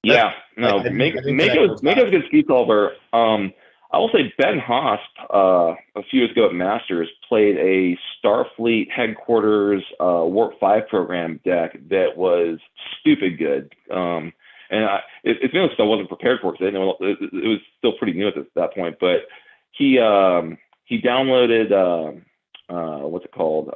Yeah, no, Mako's a good speed solver. I I will say Ben Hosp, a few years ago at Masters, played a Starfleet headquarters Warp 5 program deck that was stupid good. It's mainly because I wasn't prepared for it, because I didn't know it was still pretty new at that point. But he downloaded what's it called?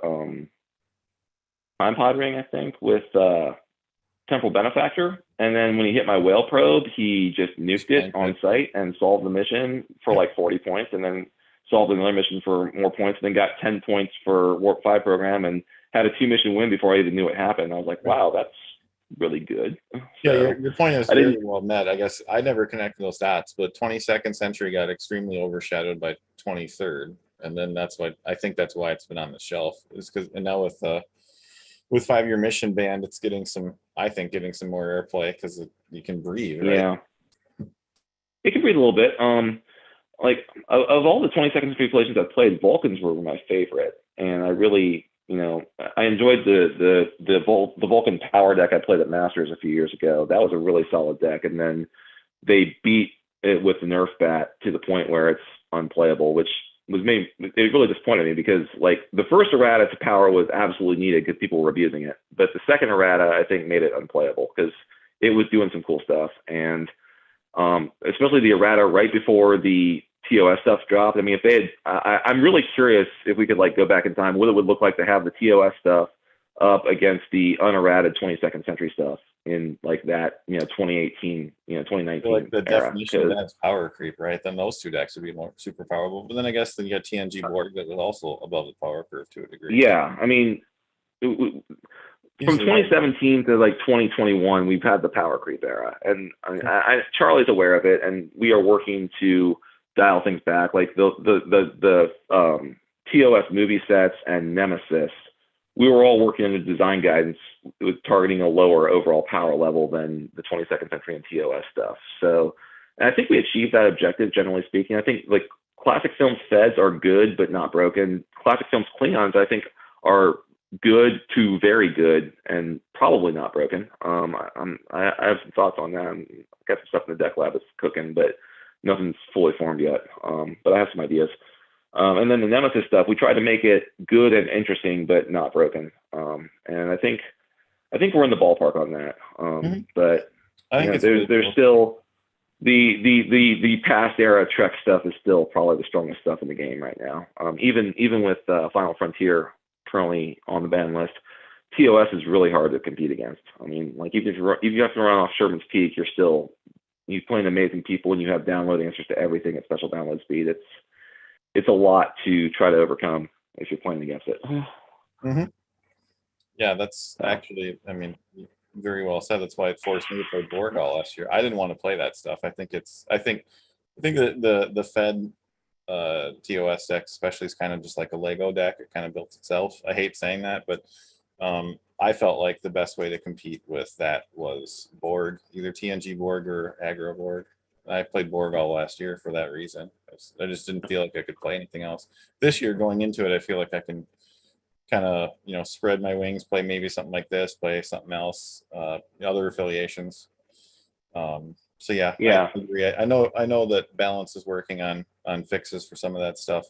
Time Pod Ring, I think, with Temporal Benefactor. And then when he hit my whale probe, he just nuked it on site and solved the mission for like 40 points, and then solved another mission for more points, and then got 10 points for Warp 5 program, and had a 2-mission win before I even knew it happened. I was like, wow, that's really good. Yeah, So, your point is very well met. I guess I never connected those dots, but 22nd Century got extremely overshadowed by 23rd, and then that's why I think that's why it's been on the shelf. Is because, and now with 5-year mission band, it's getting some, I think, getting some more airplay because you can breathe, right? Yeah, it can breathe a little bit. Like of all the 22nd Century Relations I've played, Vulcans were my favorite, and I really, I enjoyed the Vulcan power deck I played at Masters a few years ago. That was a really solid deck, and then they beat it with the Nerf bat to the point where it's unplayable, which it really disappointed me, because like the first errata to power was absolutely needed because people were abusing it, but the second errata I think made it unplayable because it was doing some cool stuff, and especially the errata right before the TOS stuff dropped. I mean, if they had, I'm really curious if we could like go back in time, what it would look like to have the TOS stuff up against the unerrated 22nd Century stuff in like that, 2018, 2019 like the era. definition of that's power creep, right? Then those two decks would be more super powerful. But then I guess then you got TNG board that was also above the power curve to a degree. Yeah, I mean, from 2017 to like 2021, we've had the power creep era, and I mean, Charlie's aware of it, and we are working to dial things back. Like the TOS movie sets and Nemesis, we were all working in the design guidance with targeting a lower overall power level than the 22nd Century and TOS stuff. So, and I think we achieved that objective, generally speaking. I think like Classic Films Feds are good, but not broken. Classic Films Klingons, I think, are good to very good and probably not broken. I have some thoughts on that. I've got some stuff in the deck lab that's cooking, but nothing's fully formed yet. But I have some ideas. And then the Nemesis stuff, we tried to make it good and interesting, but not broken. And I think we're in the ballpark on that. But I think there's cool. still the past era Trek stuff is still probably the strongest stuff in the game right now. Even with Final Frontier currently on the ban list, TOS is really hard to compete against. I mean, like even if you have to run off Sherman's Peak, you're playing amazing people, and you have download answers to everything at special download speed. It's a lot to try to overcome if you're playing against it. Mm-hmm. Yeah, that's actually, I mean, very well said. That's why it forced me to play Borg all last year. I didn't want to play that stuff. I think that the Fed TOS deck especially is kind of just like a Lego deck. It kind of built itself. I hate saying that, but I felt like the best way to compete with that was Borg, either TNG Borg or Aggro Borg. I played Borg all last year for that reason. I just didn't feel like I could play anything else. This year going into it, I feel like I can kind of, spread my wings, play maybe something like this, play something else, other affiliations. So yeah. I agree. I know that Balance is working on fixes for some of that stuff.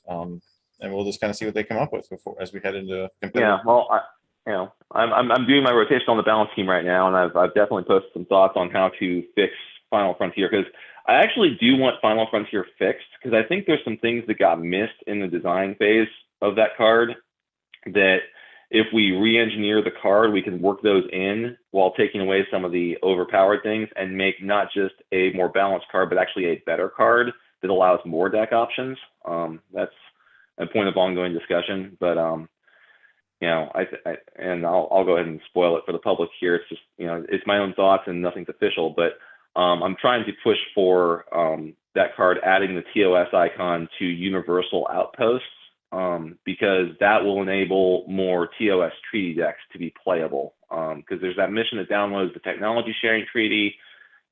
And we'll just kind of see what they come up with as we head into competitive. Yeah, well, I'm doing my rotation on the Balance team right now, and I've definitely posted some thoughts on how to fix Final Frontier, because I actually do want Final Frontier fixed, because I think there's some things that got missed in the design phase of that card that if we re-engineer the card, we can work those in while taking away some of the overpowered things and make not just a more balanced card, but actually a better card that allows more deck options. That's a point of ongoing discussion, but and I'll go ahead and spoil it for the public here. It's just, it's my own thoughts and nothing's official, but I'm trying to push for that card adding the TOS icon to Universal Outposts, because that will enable more TOS treaty decks to be playable. Because there's that mission that downloads the technology sharing treaty,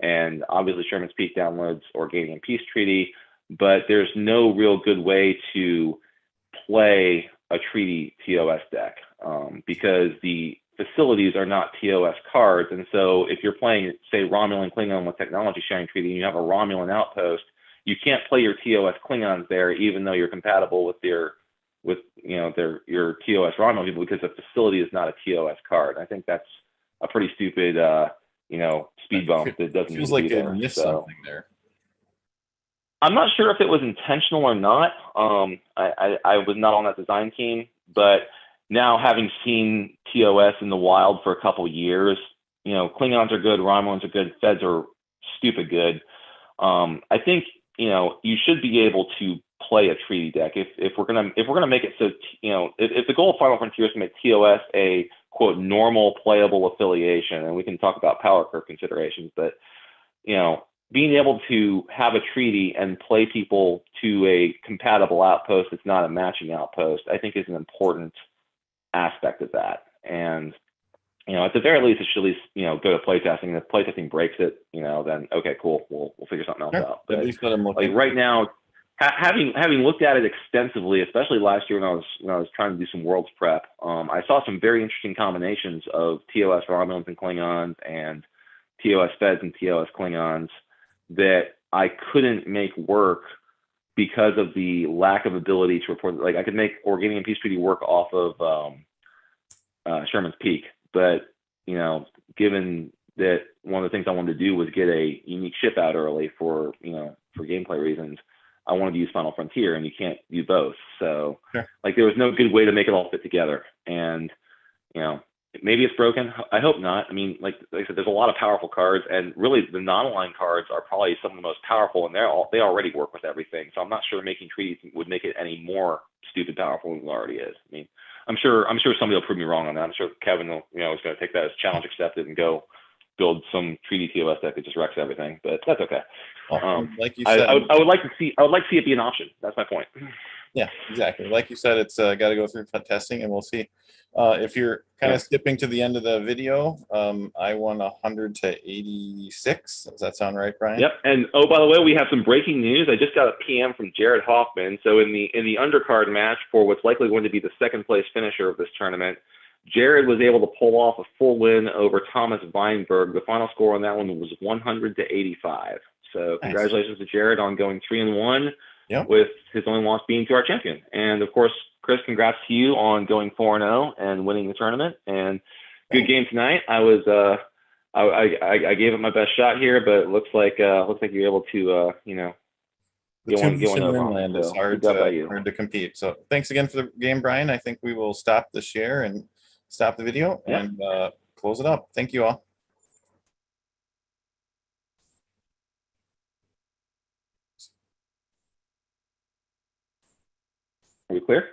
and obviously Sherman's Peak downloads Organic Peace Treaty, but there's no real good way to play a treaty TOS deck because the facilities are not TOS cards. And so if you're playing, say, Romulan Klingon with technology sharing treaty, and you have a Romulan outpost, you can't play your TOS Klingons there, even though you're compatible with your TOS Romulan people, because the facility is not a TOS card. I think that's a pretty stupid, speed bump that doesn't Feels need to like be they there. missed So something there. I'm not sure if it was intentional or not. I was not on that design team, but now having seen TOS in the wild for a couple years, Klingons are good, Romulans are good, Feds are stupid good. I think you should be able to play a treaty deck if we're gonna make it so if the goal of Final Frontier is to make TOS a quote normal playable affiliation, and we can talk about power curve considerations, but being able to have a treaty and play people to a compatible outpost that's not a matching outpost, I think is an important aspect of that. And at the very least, it should at least go to playtesting. And if playtesting breaks it, then okay, cool, we'll figure something else out. But At least let them look. like right now, having looked at it extensively, especially last year when I was trying to do some Worlds prep, I saw some very interesting combinations of TOS Romulans and Klingons and TOS Feds and TOS Klingons that I couldn't make work because of the lack of ability to report. Like I could make Organian Peace Treaty work off of Sherman's Peak, but given that one of the things I wanted to do was get a unique ship out early for gameplay reasons, I wanted to use Final Frontier, and you can't do both. So sure. Like there was no good way to make it all fit together, and maybe it's broken. I hope not. I mean, like I said, there's a lot of powerful cards, and really the non-aligned cards are probably some of the most powerful, and they already work with everything. So I'm not sure making treaties would make it any more stupid powerful than it already is. I mean, I'm sure somebody will prove me wrong on that. I'm sure Kevin will, is going to take that as challenge accepted and go build some treaty TOS deck that just wrecks everything. But that's okay. Like you said, I would like to see it be an option. That's my point. Yeah, exactly. Like you said, it's got to go through testing, and we'll see. If you're kind of skipping to the end of the video, I won 100 to 86. Does that sound right, Brian? Yep. And oh, by the way, we have some breaking news. I just got a PM from Jared Hoffman. So in the undercard match for what's likely going to be the second place finisher of this tournament, Jared was able to pull off a full win over Thomas Weinberg. The final score on that one was 100 to 85. So congratulations to Jared on going 3-1. Yep. With his only loss being to our champion. And of course, Chris, congrats to you on going 4-0 and winning the tournament. And good game tonight. I was I gave it my best shot here, but it looks like you're able to The get one over on me. Land is So hard to compete. So thanks again for the game, Brian. I think we will stop the share and stop the video and close it up. Thank you all. Are we clear?